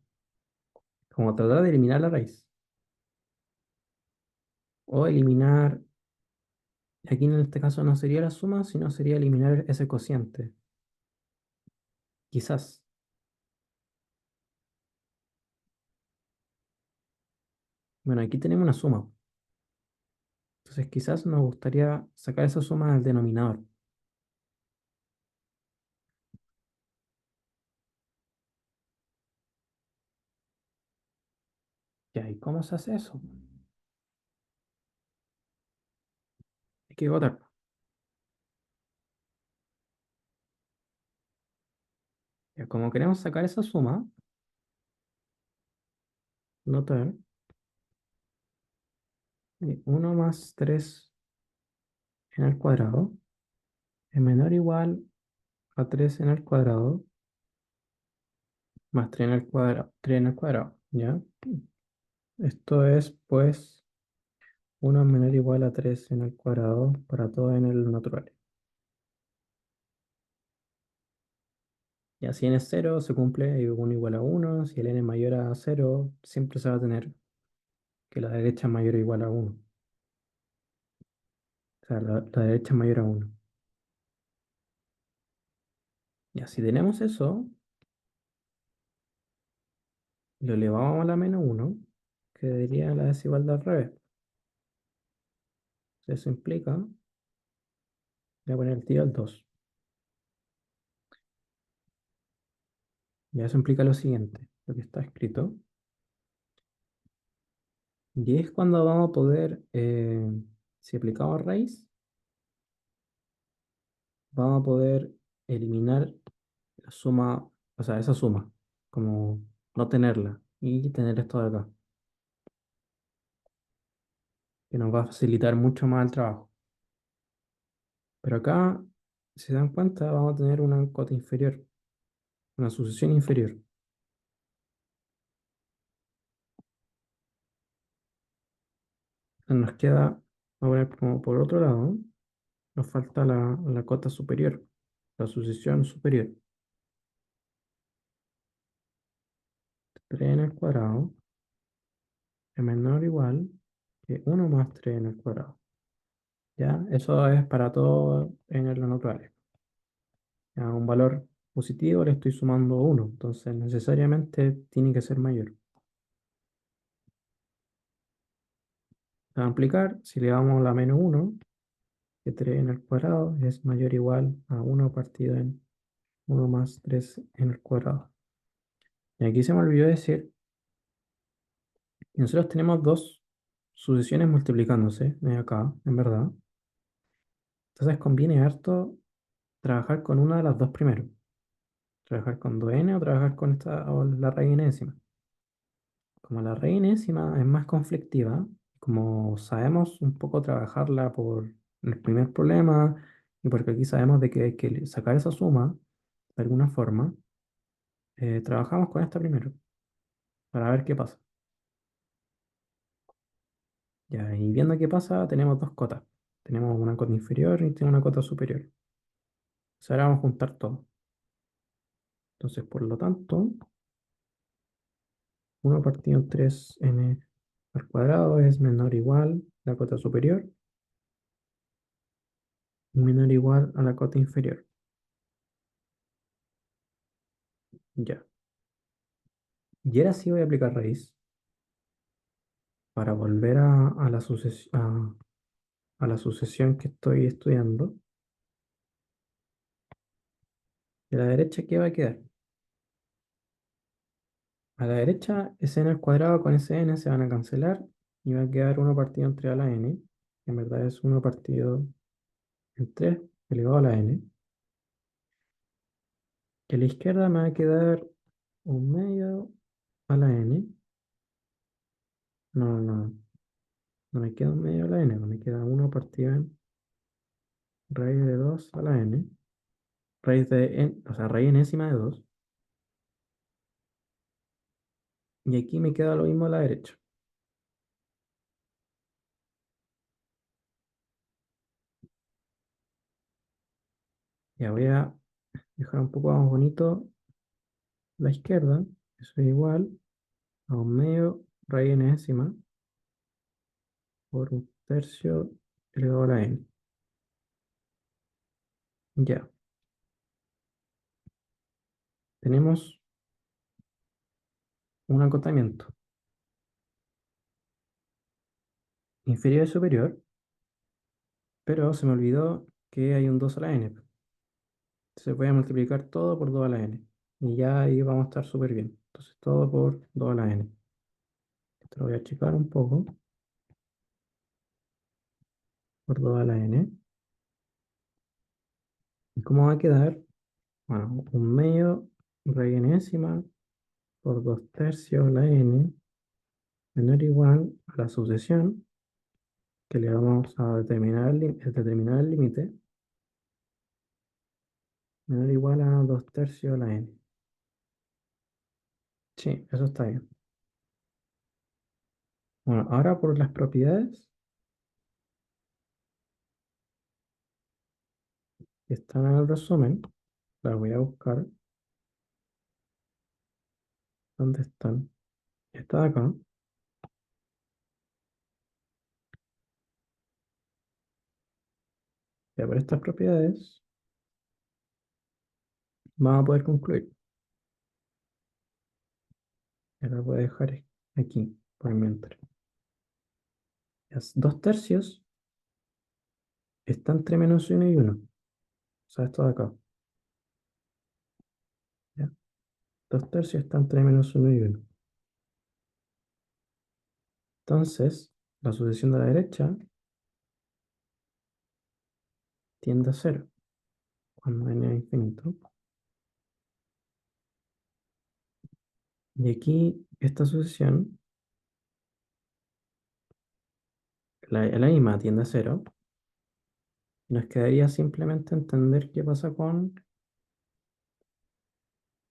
como tratar de eliminar la raíz, o eliminar, aquí en este caso no sería la suma, sino sería eliminar ese cociente, quizás. Bueno, aquí tenemos una suma, entonces quizás nos gustaría sacar esa suma del denominador. Ya, ¿y cómo se hace eso? Hay que votar. Ya, como queremos sacar esa suma, notar 1 más 3 en el cuadrado es menor o igual a 3 en el cuadrado más 3 en el cuadrado, 3 en el cuadrado, ¿ya? Esto es, pues, 1 es menor o igual a 3 en el cuadrado para todo en el natural. Y así n es 0, se cumple y 1 igual a 1. Si el n es mayor a 0, siempre se va a tener que la derecha es mayor o igual a 1. O sea, la derecha es mayor a 1. Y así tenemos eso, lo elevamos a la menos 1, que diría la desigualdad al revés. Eso implica, voy a poner el tiro al 2. Y eso implica lo siguiente, lo que está escrito. Y es cuando vamos a poder, si aplicamos raíz, vamos a poder eliminar la suma, o sea, esa suma, como no tenerla y tener esto de acá, que nos va a facilitar mucho más el trabajo. Pero acá, si se dan cuenta, vamos a tener una cota inferior, una sucesión inferior. Nos queda, vamos a ver como por otro lado, nos falta la cota superior, la sucesión superior. 3 en el cuadrado es menor o igual que 1 más 3 en el cuadrado. ¿Ya? Eso es para todo en los naturales. A un valor positivo le estoy sumando 1, entonces necesariamente tiene que ser mayor. Para ampliar, si le damos la menos 1, que 3 en el cuadrado es mayor o igual a 1 partido en 1 más 3 en el cuadrado. Y aquí se me olvidó decir que nosotros tenemos dos sucesiones multiplicándose, acá, en verdad. Entonces conviene harto trabajar con una de las dos primero. Trabajar con 2n o trabajar con esta o la raíz enésima. Como la raíz enésima es más conflictiva, como sabemos un poco trabajarla por el primer problema y porque aquí sabemos de que hay que sacar esa suma de alguna forma, trabajamos con esta primero para ver qué pasa. Ya, y viendo qué pasa, tenemos dos cotas. Tenemos una cota inferior y tenemos una cota superior. Entonces ahora vamos a juntar todo. Entonces, por lo tanto, 1 partido 3n al cuadrado es menor o igual a la cota superior y menor o igual a la cota inferior. Ya. Y ahora sí voy a aplicar raíz para volver a la sucesión que estoy estudiando. De la derecha, ¿qué va a quedar? A la derecha, ese n al cuadrado con ese n se van a cancelar y va a quedar 1 partido entre a la n, que en verdad es 1 partido en 3 elevado a la n. Que a la izquierda me va a quedar un medio a la n. No, no, no me queda un medio a la n, no me queda 1 partido en raíz de 2 a la n. Raíz de n, o sea, raíz enésima de 2. Y aquí me queda lo mismo a la derecha. Ya voy a dejar un poco más bonito la izquierda. Eso es igual a un medio raíz enésima por un tercio elevado a la n. Ya, tenemos un acotamiento inferior y superior, pero se me olvidó que hay un 2 a la n. Se puede multiplicar todo por 2 a la n. Y ya ahí vamos a estar súper bien. Entonces todo por 2 a la n. Esto lo voy a achicar un poco por 2 a la n. ¿Y cómo va a quedar? Bueno, un medio raíz enésima por 2 tercios la n menor o igual a la sucesión que le vamos a determinar determinar el límite menor o igual a 2 tercios la n. Sí, eso está bien. Bueno, ahora por las propiedades que están en el resumen, las voy a buscar. ¿Dónde están? Está de acá. Ya por estas propiedades vamos a poder concluir. Ya lo voy a dejar aquí por mientras. 2 tercios está entre -1 y 1. O sea, esto de acá. ¿Ya? 2 tercios está entre -1 y 1. Entonces, la sucesión de la derecha tiende a cero cuando n es infinito. Y aquí, esta sucesión, la misma tiende a cero. Nos quedaría simplemente entender qué pasa con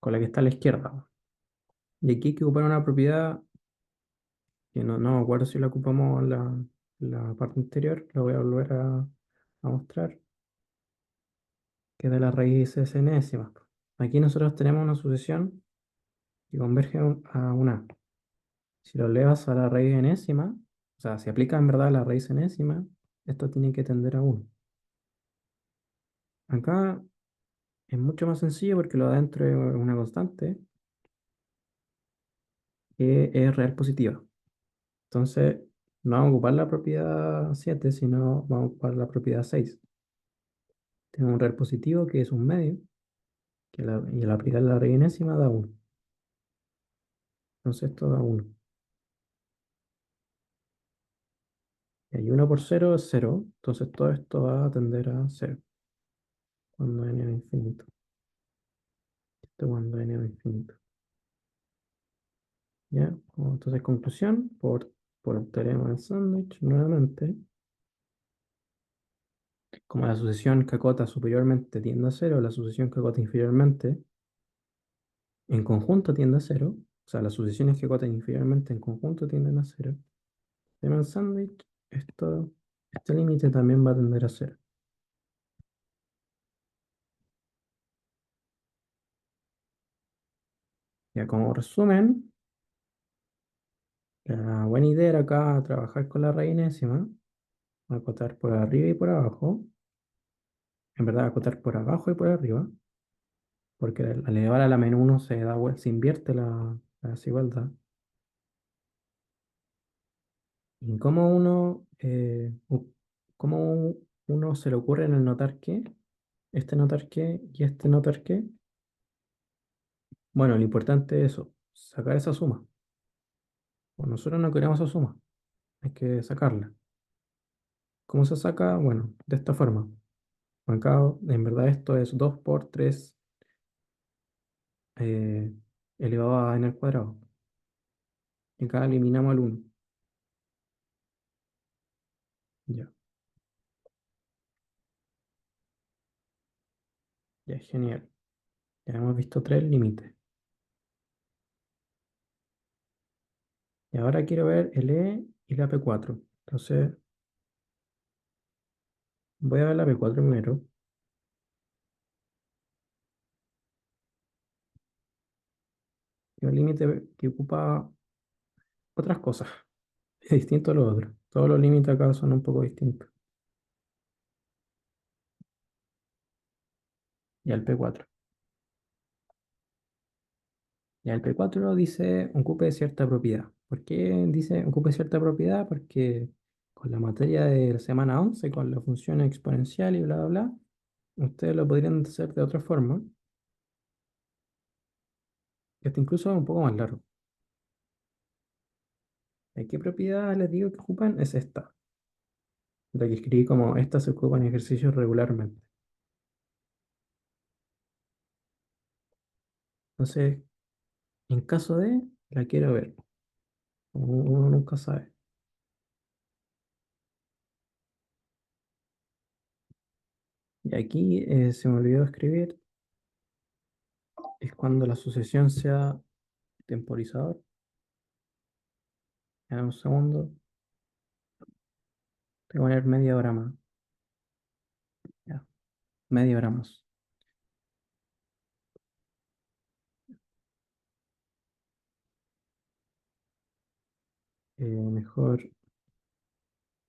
la que está a la izquierda. Y aquí hay que ocupar una propiedad que no me acuerdo si la ocupamos en la parte anterior, la voy a volver a mostrar, que es de las raíces enésimas. Aquí nosotros tenemos una sucesión que converge a una A. Si lo elevas a la raíz enésima, o sea, si aplicas en verdad la raíz enésima, esto tiene que tender a 1. Acá es mucho más sencillo porque lo de adentro es una constante que es real positiva. Entonces, no vamos a ocupar la propiedad 7, sino vamos a ocupar la propiedad 6. Tenemos un real positivo que es un medio, y al aplicar la raíz enésima da 1. Entonces esto da 1. Y ahí 1 por 0 es 0. Entonces todo esto va a tender a 0 cuando n es infinito. Esto cuando n es infinito. ¿Ya? Entonces conclusión, por el teorema del sándwich, nuevamente, como la sucesión que acota superiormente tiende a 0, la sucesión que acota inferiormente en conjunto tiende a 0, o sea, las sucesiones que acotan inferiormente en conjunto tienden a 0. Teorema del sándwich, este límite también va a tender a 0. Ya como resumen, la buena idea era acá trabajar con la raíz enésima, acotar por arriba y por abajo, en verdad acotar por abajo y por arriba, porque al elevar a la menos 1 se da vuelta, se invierte la desigualdad. ¿Y cómo uno se le ocurre en el notar qué? Este notar qué y este notar qué. Bueno, lo importante es eso, sacar esa suma. Pues nosotros no queremos esa suma, hay que sacarla. ¿Cómo se saca? Bueno, de esta forma. Acá, en verdad esto es 2 por 3 eh, elevado a n al cuadrado. Y acá eliminamos el 1. Ya, ya, genial. Ya hemos visto tres límites. Y ahora quiero ver el E y la P4. Entonces, voy a ver la P4 primero. Y un límite que ocupa otras cosas. Es distinto a lo otro. Todos los límites acá son un poco distintos. Y el P4. Y el P4 dice ocupe cierta propiedad. ¿Por qué dice ocupe cierta propiedad? Porque con la materia de la semana 11 con la función exponencial y bla, bla, bla, ustedes lo podrían hacer de otra forma. Este incluso es un poco más largo. ¿Qué propiedad les digo que ocupan? Es esta. La que escribí como esta se ocupa en ejercicios regularmente. Entonces, en caso de, la quiero ver. Uno nunca sabe. Y aquí se me olvidó escribir, es cuando la sucesión sea temporizador. En un segundo, tengo que poner media hora más. Ya, media hora más. Mejor.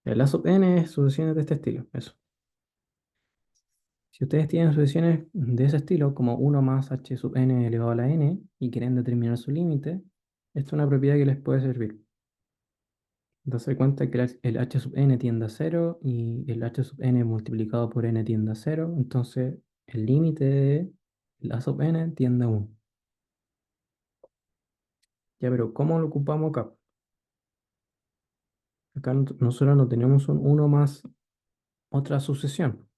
La sub n es sucesiones de este estilo. Eso. Si ustedes tienen sucesiones de ese estilo, como uno más h sub n elevado a la n, y quieren determinar su límite, esta es una propiedad que les puede servir. Darse cuenta que el h sub n tiende a cero y el h sub n multiplicado por n tiende a cero, entonces el límite de la sub n tiende a 1. Ya, pero ¿cómo lo ocupamos acá? Acá nosotros no tenemos un uno más otra sucesión.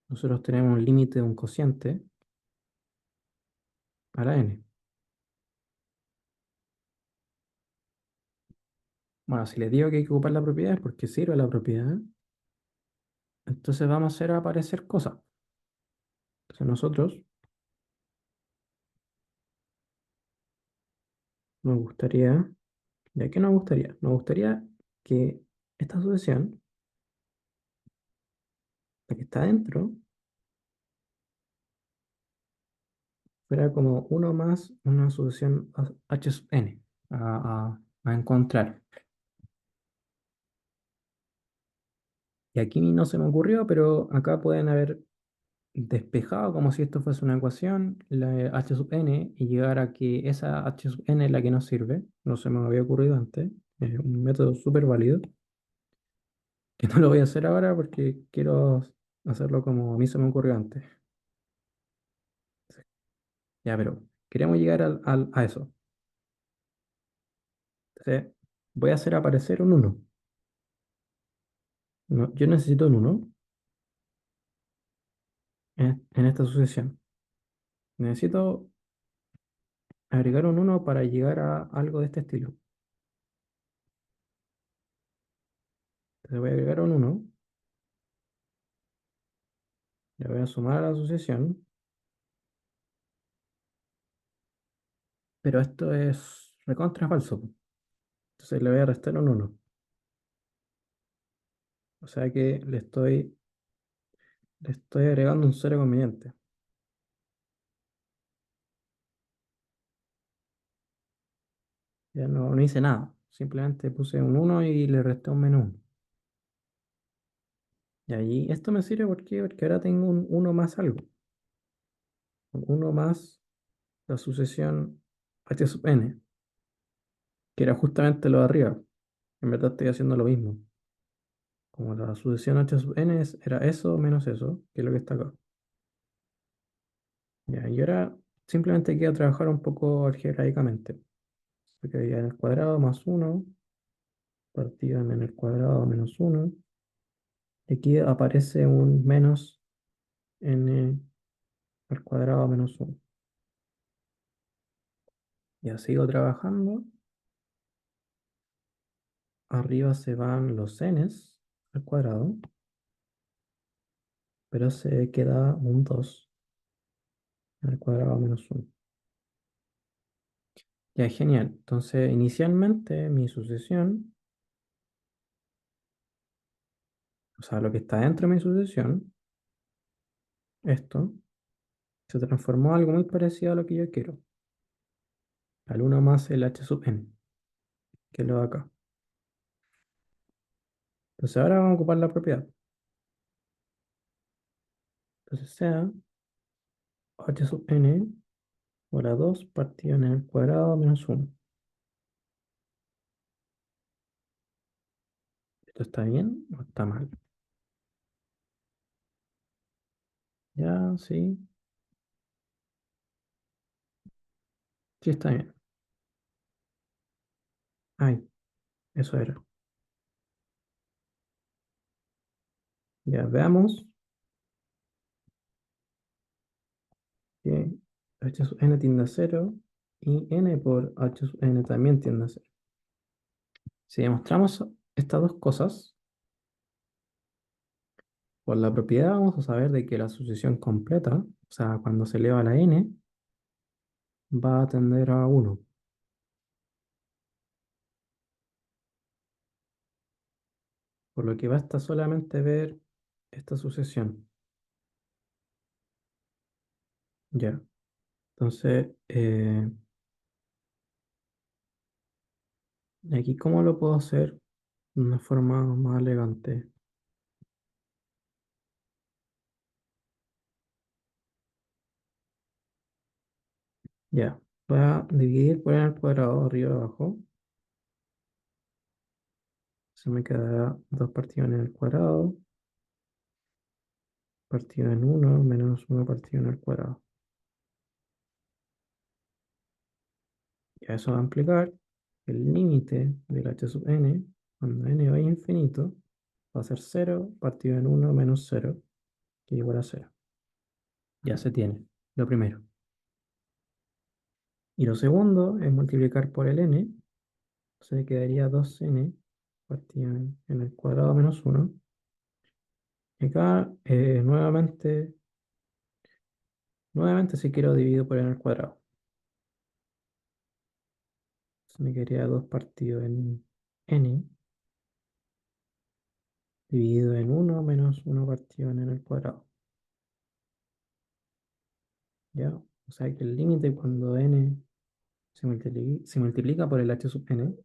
Nosotros tenemos un límite de un cociente a la n. Bueno, si les digo que hay que ocupar la propiedad es porque sirve la propiedad, entonces vamos a hacer aparecer cosas. Entonces nosotros nos gustaría, ¿ya qué nos gustaría? Nos gustaría que esta sucesión, la que está dentro, fuera como uno más una sucesión h sub n a encontrar. Y aquí no se me ocurrió, pero acá pueden haber despejado como si esto fuese una ecuación, la de h sub n, y llegar a que esa h sub n es la que nos sirve. No se me había ocurrido antes. Es un método súper válido, que no lo voy a hacer ahora porque quiero hacerlo como a mí se me ocurrió antes. Ya, pero queremos llegar a eso. Entonces, voy a hacer aparecer un uno. No, yo necesito un uno en esta sucesión. Necesito agregar un uno para llegar a algo de este estilo. Entonces voy a agregar un uno, le voy a sumar a la asociación, pero esto es recontra falso, po. Entonces le voy a restar un uno. O sea que le estoy agregando un cero conveniente. Ya no hice nada. Simplemente puse un uno y le resté un menos 1. Y ahí esto me sirve porque ahora tengo un uno más algo. Un 1 más la sucesión h sub n, que era justamente lo de arriba. En verdad estoy haciendo lo mismo. Como la sucesión h sub n era eso menos eso, que es lo que está acá. Ya, y ahora simplemente queda trabajar un poco algebraicamente. Porque había en el cuadrado más uno partido en el cuadrado menos uno. Y aquí aparece un menos n al cuadrado menos uno. Ya sigo trabajando. Arriba se van los n's al cuadrado, pero se queda un 2 al cuadrado menos uno. Ya, genial. Entonces, inicialmente mi sucesión, o sea, lo que está dentro de mi sucesión, esto, se transformó en algo muy parecido a lo que yo quiero, al uno más el h sub n, que es lo de acá. Entonces, ahora vamos a ocupar la propiedad. Entonces, sea h sub n por a 2 partido en el cuadrado menos uno. ¿Esto está bien o está mal? Ya, sí, sí está bien. Ay, eso era. Ya, veamos que h sub n tiende a cero y n por h sub n también tiende a cero. Si demostramos estas dos cosas, por la propiedad vamos a saber de que la sucesión completa, o sea, cuando se eleva a la n, va a tender a uno, por lo que basta solamente ver esta sucesión. Ya, entonces, aquí cómo lo puedo hacer de una forma más elegante. Ya, voy a dividir por n al cuadrado arriba y abajo. Se me quedará 2 partido en el cuadrado, partido en uno menos uno partido en el cuadrado. Ya eso va a implicar que el límite del h sub n, cuando n va a infinito, va a ser cero partido en uno menos cero, que es igual a cero. Ya se tiene, lo primero. Y lo segundo es multiplicar por el n, se quedaría 2n partido en el cuadrado menos uno. Y acá, nuevamente si quiero divido por n al cuadrado. Se me quedaría 2 partido en n dividido en uno menos uno partido en n al cuadrado. ¿Ya? O sea que el límite cuando n se multiplica por el h sub n,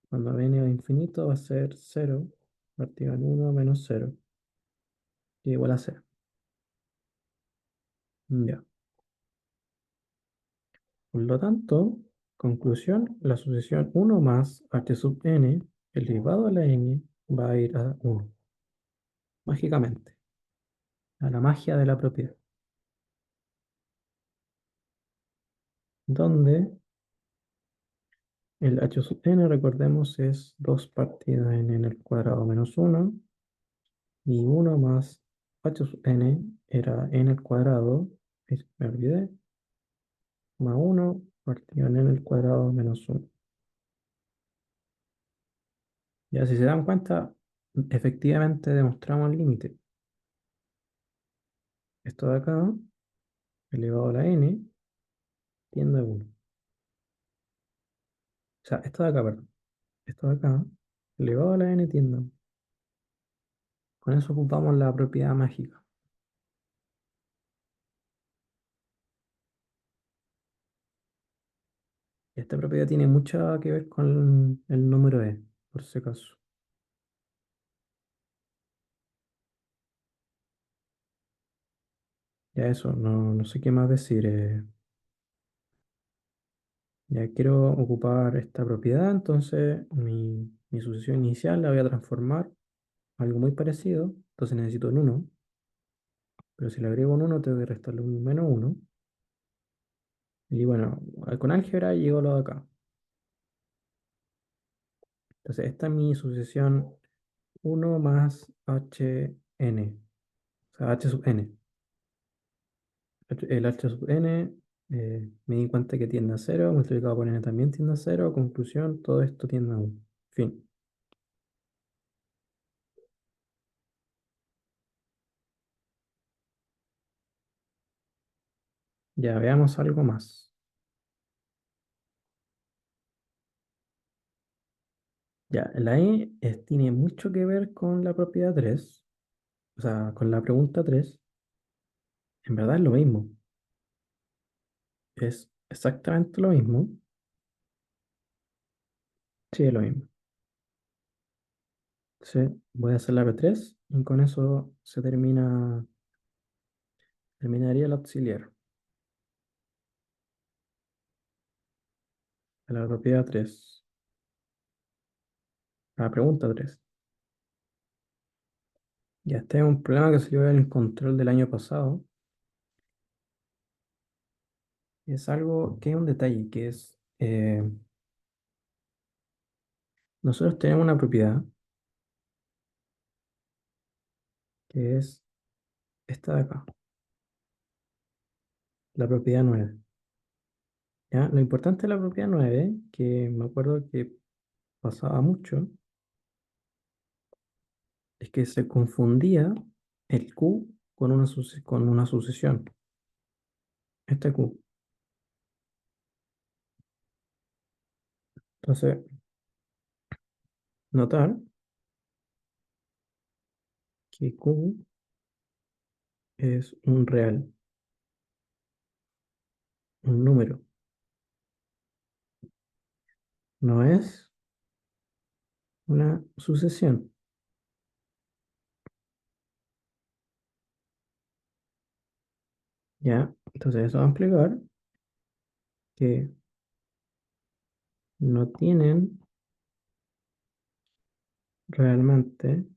cuando n va a infinito va a ser cero partido en uno menos cero, que es igual a cero. Ya. Por lo tanto, conclusión, la sucesión uno más h sub n elevado a la n va a ir a uno mágicamente, a la magia de la propiedad, donde el h sub n, recordemos, es 2 partido en n al cuadrado menos uno y uno más h sub n era n al cuadrado, me olvidé, más uno partido en n al cuadrado menos uno. Ya si se dan cuenta, efectivamente demostramos el límite. Esto de acá, elevado a la n, tiende a uno. O sea, esto de acá, perdón. Esto de acá, elevado a la n, tiende a 1. Con eso ocupamos la propiedad mágica. Esta propiedad tiene mucho que ver con el número e, por si acaso. Ya eso, no sé qué más decir. Ya quiero ocupar esta propiedad, entonces mi sucesión inicial la voy a transformar a algo muy parecido. Entonces necesito un uno, pero si le agrego un uno tengo que restarle un menos uno. Y bueno, con álgebra llego a lo de acá. Entonces esta es mi sucesión uno más hn, o sea, h sub n. El h sub n, me di cuenta que tiende a cero, multiplicado por n también tiende a cero. Conclusión, todo esto tiende a 1. Fin. Ya veamos algo más. Ya, la E tiene mucho que ver con la propiedad 3, o sea, con la pregunta 3. En verdad es lo mismo, es exactamente lo mismo. Sí, es lo mismo. Sí, voy a hacer la P3 y con eso terminaría el auxiliar, de la propiedad 3, la pregunta 3. Ya, este es un problema que salió en el control del año pasado. Es algo que es un detalle, que es, nosotros tenemos una propiedad que es esta de acá, la propiedad 9. ¿Ya? Lo importante de la propiedad 9, que me acuerdo que pasaba mucho, es que se confundía el Q con una sucesión. Este Q. Entonces, notar que Q es un real, un número. No es una sucesión. ¿Ya? Entonces, eso va a implicar que no tienen realmente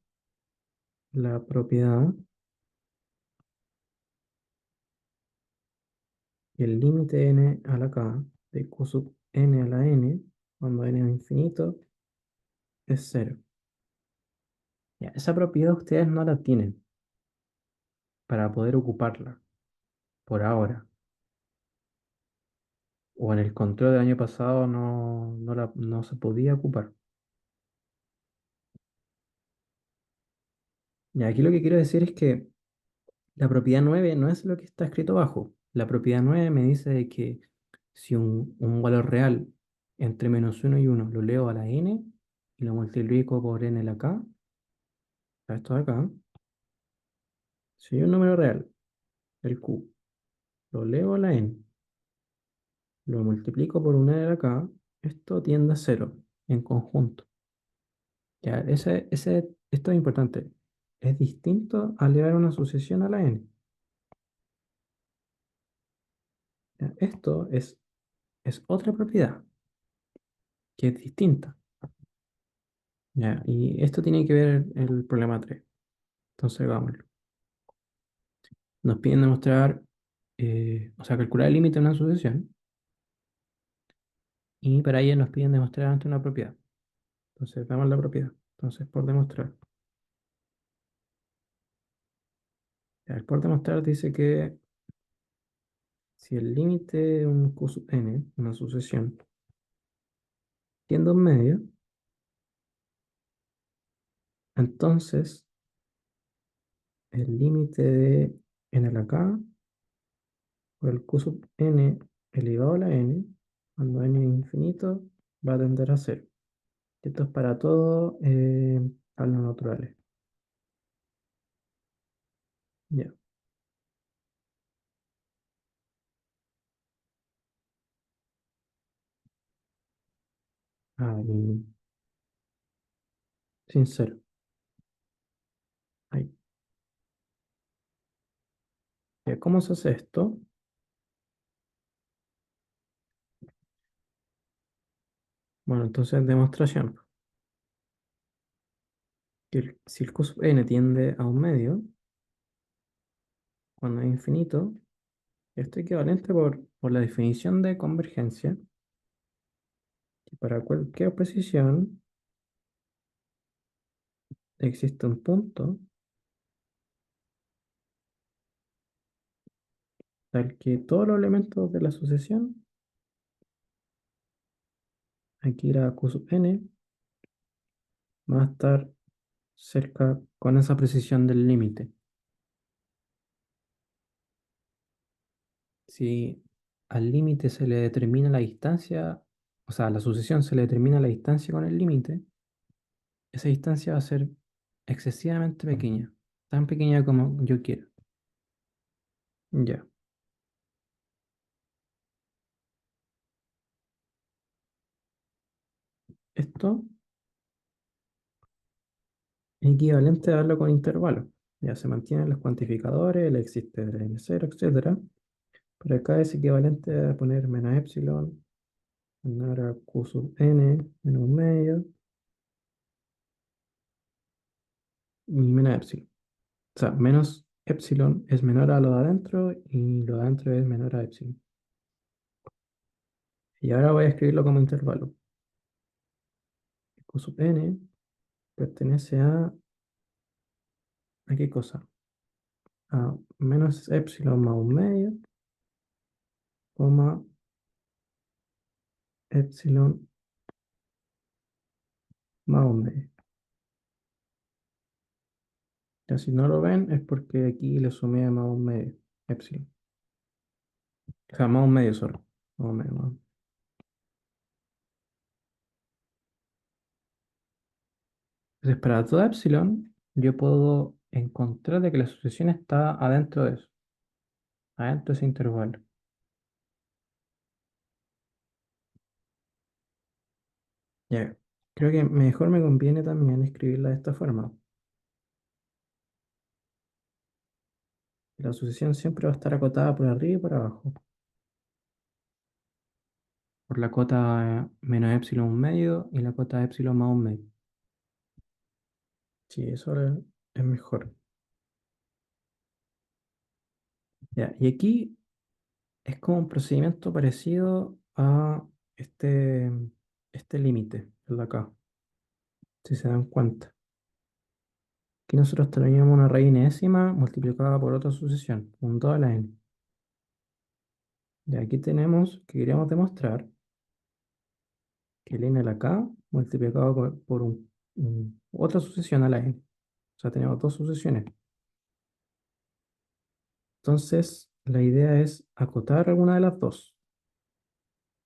la propiedad, el límite n a la k de q sub n a la n, cuando n es infinito, es cero. Ya, esa propiedad ustedes no la tienen para poder ocuparla por ahora. O en el control del año pasado no se podía ocupar. Y aquí lo que quiero decir es que la propiedad 9 no es lo que está escrito abajo. La propiedad 9 me dice de que si un valor real entre -1 y 1 lo leo a la n y lo multiplico por n a la k, esto de acá, si hay un número real, el q, lo leo a la n, lo multiplico por una n a la k, esto tiende a cero en conjunto. Ya, esto es importante. Es distinto a elevar una sucesión a la n. Ya, esto es otra propiedad que es distinta. Ya, y esto tiene que ver el problema 3. Entonces, vámonos. Nos piden demostrar, o sea, calcular el límite de una sucesión y para ello nos piden demostrar ante una propiedad. Entonces, damos la propiedad. Entonces, por demostrar. Ya, el por demostrar dice que si el límite de un q sub n, una sucesión, tiende a un medio, entonces el límite de n a la k por el q sub n elevado a la n, cuando n es infinito, va a tender a cero. Esto es para todo tablas naturales. Ya. Ahí, sin cero. Ahí. Ya, ¿cómo se hace esto? Bueno, entonces demostración. Que si el q sub n tiende a un medio, cuando es infinito, esto es equivalente por la definición de convergencia, que para cualquier precisión existe un punto tal que todos los elementos de la sucesión, aquí la q sub n, va a estar cerca con esa precisión del límite. Si al límite se le determina la distancia, o sea, a la sucesión se le determina la distancia con el límite, esa distancia va a ser excesivamente pequeña, tan pequeña como yo quiero. Ya, esto es equivalente a darlo con intervalos. Ya se mantienen los cuantificadores, el existe el n0, etcétera. Pero acá es equivalente a poner menos epsilon, menor a q sub n, menos un medio, y menos epsilon. O sea, menos epsilon es menor a lo de adentro y lo de adentro es menor a epsilon. Y ahora voy a escribirlo como intervalo. Q sub n pertenece ¿a qué cosa? A menos epsilon más un medio, coma epsilon más un medio. Ya si no lo ven es porque aquí le sumé a más un medio, epsilon. O sea, más un medio solo. Más un medio, Entonces, para toda epsilon, yo puedo encontrar de que la sucesión está adentro de eso, adentro de ese intervalo. Ya, creo que mejor me conviene también escribirla de esta forma. La sucesión siempre va a estar acotada por arriba y por abajo. Por la cota menos epsilon un medio y la cota epsilon más un medio. Sí, eso es mejor. Ya, y aquí es como un procedimiento parecido a este, este límite, el de acá, si se dan cuenta. Aquí nosotros teníamos una raíz enésima multiplicada por otra sucesión, un 2 a la n. Y aquí tenemos que queríamos demostrar que el n a la k multiplicado por otra sucesión a la n. O sea, tenemos dos sucesiones. Entonces, la idea es acotar alguna de las dos.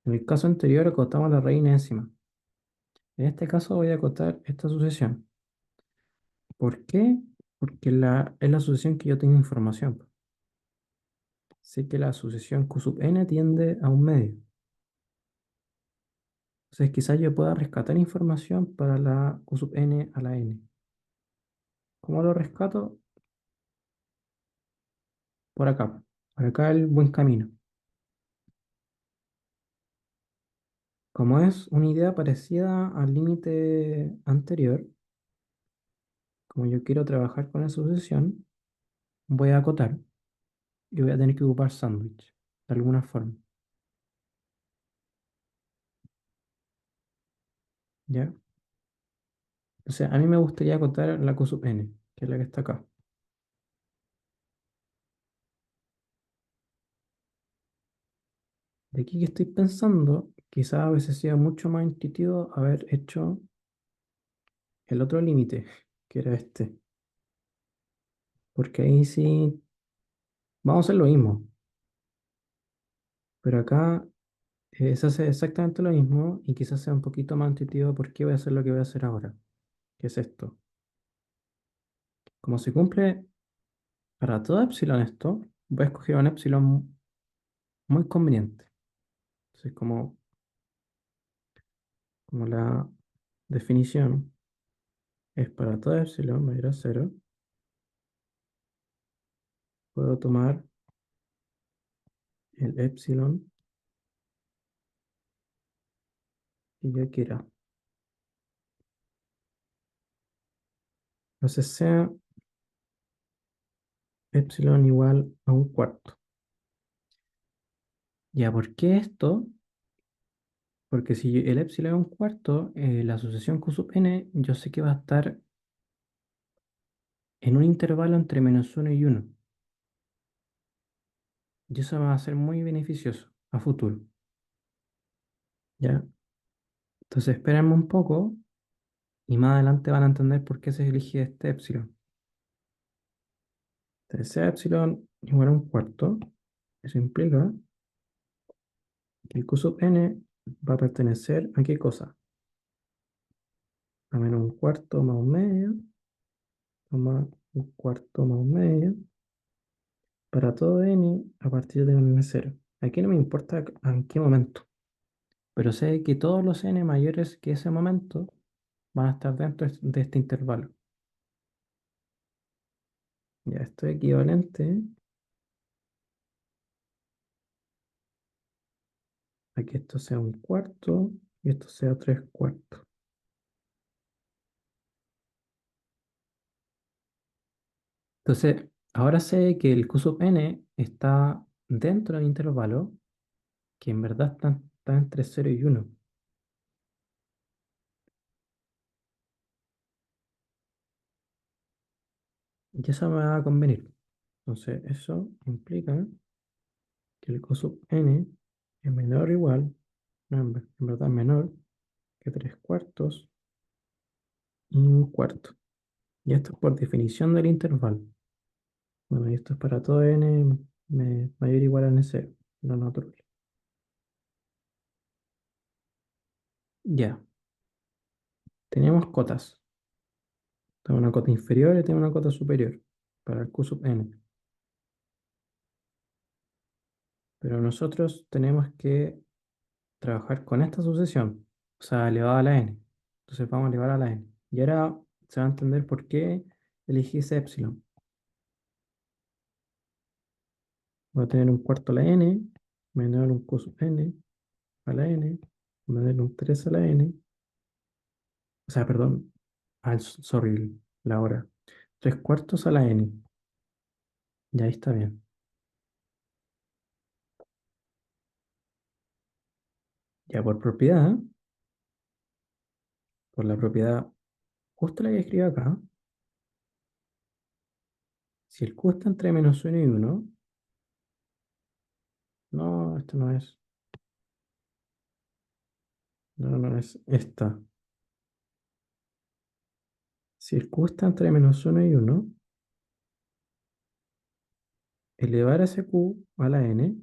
En el caso anterior acotamos la raíz enésima. En este caso voy a acotar esta sucesión. ¿Por qué? Porque es la sucesión que yo tengo información. Sé que la sucesión q sub n tiende a un medio. Entonces quizás yo pueda rescatar información para la q sub n a la n. ¿Cómo lo rescato? Por acá. Por acá el buen camino. Como es una idea parecida al límite anterior, como yo quiero trabajar con la sucesión, voy a acotar y voy a tener que ocupar sándwich de alguna forma. ¿Ya? O sea, a mí me gustaría acotar la q sub n, que es la que está acá. De aquí que estoy pensando, quizás hubiese sido mucho más intuitivo haber hecho el otro límite, que era este. Porque ahí sí, vamos a hacer lo mismo. Pero acá se hace exactamente lo mismo y quizás sea un poquito más intuitivo porque voy a hacer lo que voy a hacer ahora, que es esto. Como se cumple para toda epsilon esto, voy a escoger un epsilon muy conveniente. Entonces, como la definición es para toda epsilon mayor a cero, puedo tomar el epsilon que yo quiera. Entonces sea epsilon igual a un cuarto. Ya, ¿por qué esto? Porque si el epsilon es un cuarto, la asociación Q sub n, yo sé que va a estar en un intervalo entre -1 y 1. Y eso va a ser muy beneficioso a futuro. ¿Ya? Entonces, espérenme un poco y más adelante van a entender por qué se elige este epsilon. Entonces, sea epsilon igual a un cuarto, eso implica que el Q sub n va a pertenecer a qué cosa? a menos un cuarto más un medio, más un cuarto más un medio, para todo n a partir de un n cero. Aquí no me importa en qué momento, pero sé que todos los n mayores que ese momento van a estar dentro de este intervalo. Ya, esto es equivalente a que esto sea un cuarto y esto sea tres cuartos. Entonces, ahora sé que el Q sub n está dentro del intervalo, que en verdad está entre cero y uno. Y eso me va a convenir. Entonces, eso implica que el Q sub n es menor o igual, no, en verdad menor que 3 cuartos y un cuarto. Y esto es por definición del intervalo. Bueno, y esto es para todo n mayor o igual a n cero, lo natural. Ya, tenemos cotas. Tengo una cota inferior y tengo una cota superior para el Q sub n. Pero nosotros tenemos que trabajar con esta sucesión, o sea, elevada a la n. Entonces vamos a elevar a la n. Y ahora se va a entender por qué elegí ese epsilon. Voy a tener un cuarto a la n, menor un q sub n a la n, menor un 3 a la n, o sea, perdón, sorry, la hora. 3 cuartos a la n. Y ahí está bien. Ya por propiedad, por la propiedad justo la que escribí acá, si el q está entre -1 y 1, no, esto no es, no es esta. Si el q está entre -1 y 1, elevar ese q a la n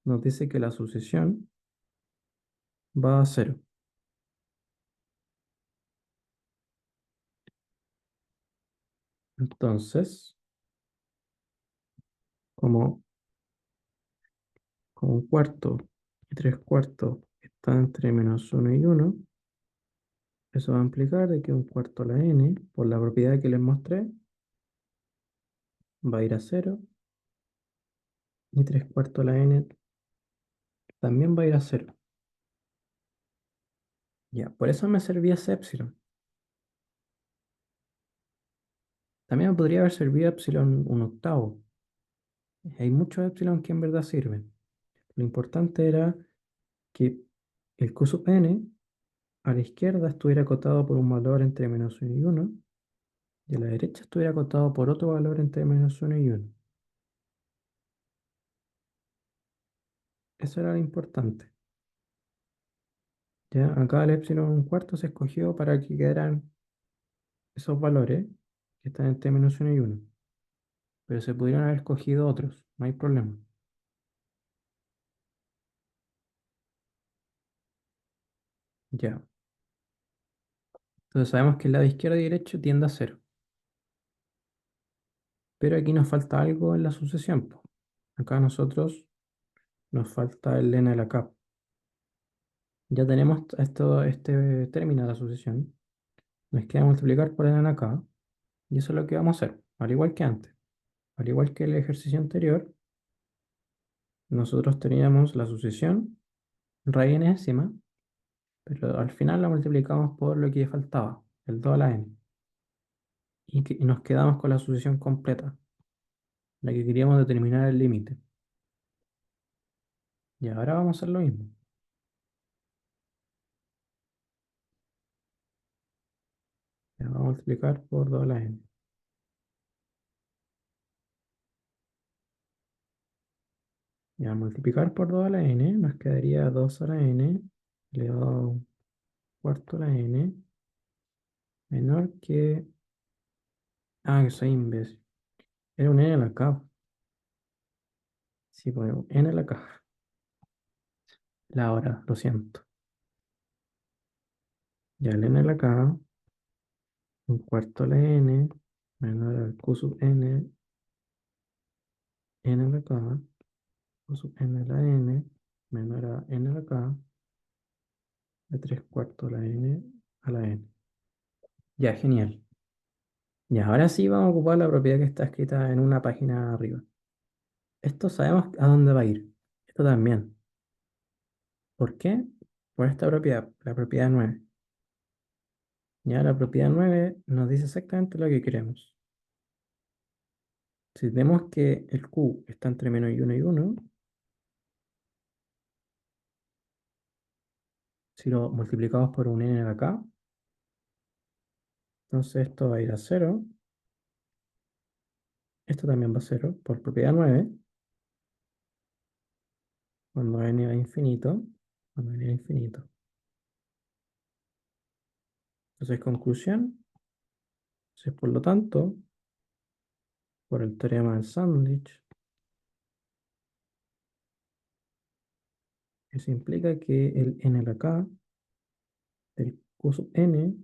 nos dice que la sucesión va a cero. Entonces, como, como un cuarto y tres cuartos están entre -1 y 1, eso va a implicar de que un cuarto a la n, por la propiedad que les mostré, va a ir a cero, y tres cuartos a la n también va a ir a cero. Ya, por eso me servía ese epsilon. También me podría haber servido epsilon un octavo. Hay muchos epsilon que en verdad sirven. Lo importante era que el Q sub n a la izquierda estuviera acotado por un valor entre -1 y 1, y a la derecha estuviera acotado por otro valor entre -1 y 1. Eso era lo importante. ¿Ya? Acá el epsilon un cuarto se escogió para que quedaran esos valores que están entre -1 y 1. Pero se pudieron haber escogido otros, no hay problema. Ya. Entonces sabemos que el lado izquierdo y derecho tiende a cero. Pero aquí nos falta algo en la sucesión, po. Acá a nosotros nos falta el n a la k. Ya tenemos este término de la sucesión. Nos queda multiplicar por n a la k. Y eso es lo que vamos a hacer, al igual que antes. Al igual que el ejercicio anterior, nosotros teníamos la sucesión raíz n décima, pero al final la multiplicamos por lo que faltaba, el 2 a la n. Y nos quedamos con la sucesión completa, la que queríamos determinar el límite. Y ahora vamos a hacer lo mismo. Ya vamos a multiplicar por 2 a la n. Ya multiplicar por 2 a la n nos quedaría 2 a la n elevado a un cuarto a la n menor que... Ah, que soy imbécil. Era un n a la k. Sí, pues n a la k. La hora, lo siento. Ya el n a la k, un cuarto a la n, menor al q sub n, n a la k, q sub n a la n, menor a n a la k, de 3 cuartos a la n a la n. Ya, genial. Y ahora sí vamos a ocupar la propiedad que está escrita en una página arriba. Esto sabemos a dónde va a ir. Esto también. ¿Por qué? Por esta propiedad, la propiedad 9. Ya la propiedad 9 nos dice exactamente lo que queremos. Si vemos que el q está entre -1 y 1, si lo multiplicamos por un n acá, entonces esto va a ir a 0. Esto también va a 0 por propiedad 9. Cuando n va a infinito. Cuando n va a infinito. Entonces, conclusión. Entonces, por lo tanto, por el teorema del sándwich, eso implica que el n a la k del q sub n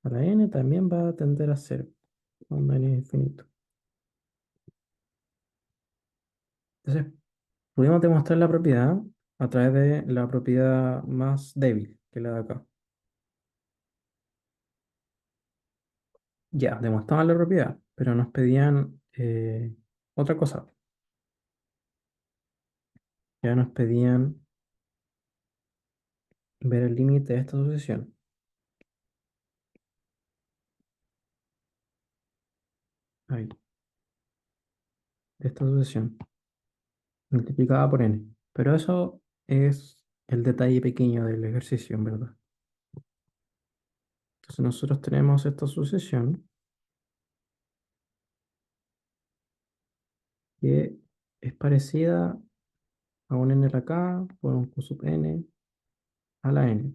a la n también va a tender a 0 cuando n es infinito. Entonces, pudimos demostrar la propiedad a través de la propiedad más débil, que es la de acá. Ya, demostramos la propiedad, pero nos pedían otra cosa. Ya nos pedían ver el límite de esta sucesión. Ahí, de esta sucesión, multiplicada por n. Pero eso es el detalle pequeño del ejercicio, en verdad. Entonces nosotros tenemos esta sucesión que es parecida a un n a la k por un q sub n a la n.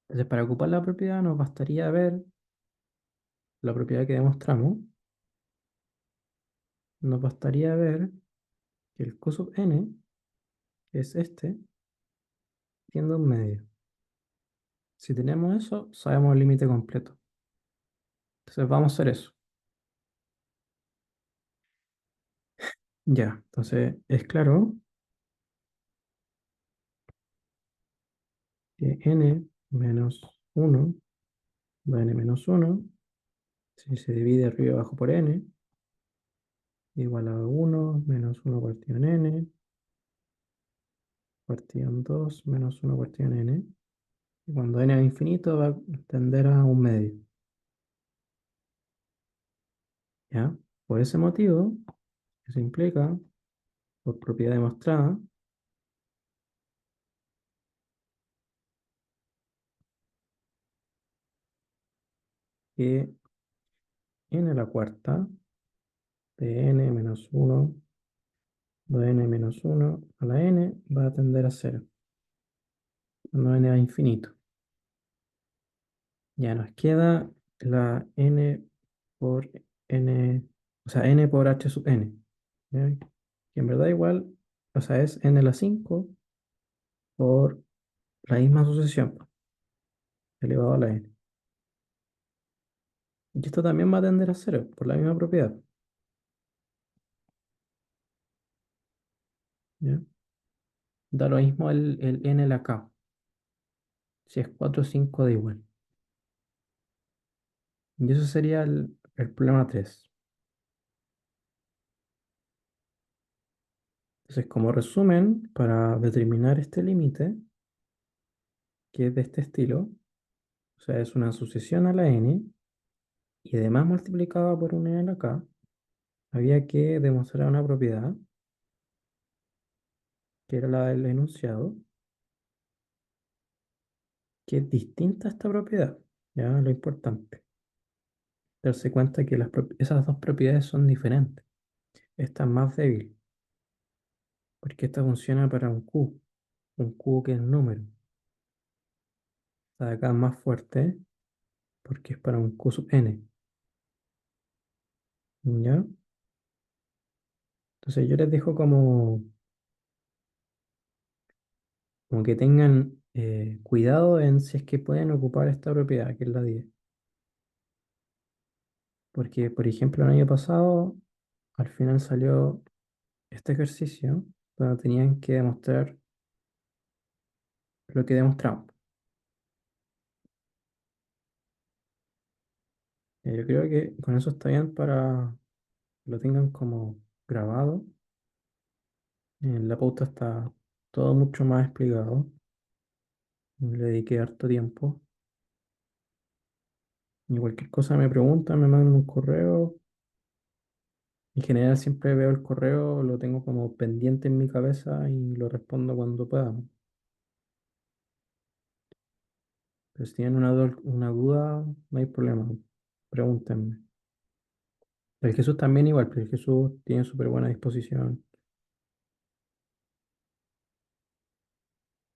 Entonces, para ocupar la propiedad nos bastaría ver la propiedad que demostramos. Nos bastaría ver que el q sub n, que es este, tiende a un medio. Si tenemos eso, sabemos el límite completo. Entonces vamos a hacer eso. Ya, entonces es claro que n menos 1, 2n menos 1, si se divide arriba y abajo por n, igual a 1 menos 1 partido en n, partido en 2 menos 1 partido en n. Y cuando n es infinito va a tender a un medio. ¿Ya? Por ese motivo, eso implica, por propiedad demostrada, que n a la cuarta de n menos 1, 2n menos 1 a la n va a tender a 0. Cuando n a infinito. Ya nos queda la n por n, o sea, n por h sub n. ¿Ya? Que en verdad igual, o sea, es n a la 5 por la misma sucesión, elevado a la n. Y esto también va a tender a 0 por la misma propiedad. ¿Ya? Da lo mismo el n a la k, si es 4 o 5 da igual. Y eso sería el problema 3. Entonces, como resumen, para determinar este límite, que es de este estilo, o sea, es una sucesión a la n, y además multiplicada por un n a la k, había que demostrar una propiedad, que era la del enunciado, que es distinta a esta propiedad. Ya, lo importante. Darse cuenta que esas dos propiedades son diferentes. Esta es más débil, porque esta funciona para un Q que es número. La de acá es más fuerte, porque es para un Q sub n. ¿Ya? Entonces yo les dejo como como que tengan cuidado en si es que pueden ocupar esta propiedad, que es la 10. Porque, por ejemplo, el año pasado, al final salió este ejercicio donde tenían que demostrar lo que demostramos. Yo creo que con eso está bien para que lo tengan como grabado. En la pauta está todo mucho más explicado. Le dediqué harto tiempo. Y cualquier cosa me preguntan, me mandan un correo. En general siempre veo el correo, lo tengo como pendiente en mi cabeza y lo respondo cuando pueda. Pero si tienen una duda, no hay problema. Pregúntenme. El Jesús también igual, pero el Jesús tiene súper buena disposición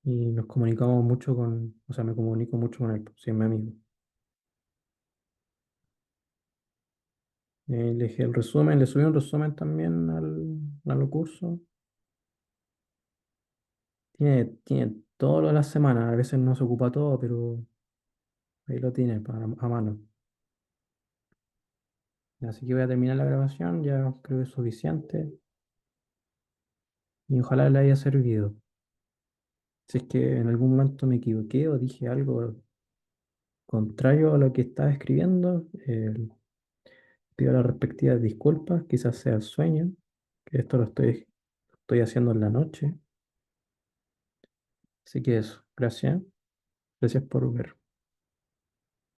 y nos comunicamos mucho o sea, me comunico mucho con él, pues, si es mi amigo. Le dejé el resumen, le subí un resumen también al curso. Tiene todo lo de la semana, a veces no se ocupa todo, pero ahí lo tiene a mano. Así que voy a terminar la grabación, ya creo que es suficiente y ojalá le haya servido. Si es que en algún momento me equivoqué o dije algo contrario a lo que estaba escribiendo, pido las respectivas disculpas, quizás sea el sueño, que esto estoy haciendo en la noche. Así que eso, gracias, gracias por ver.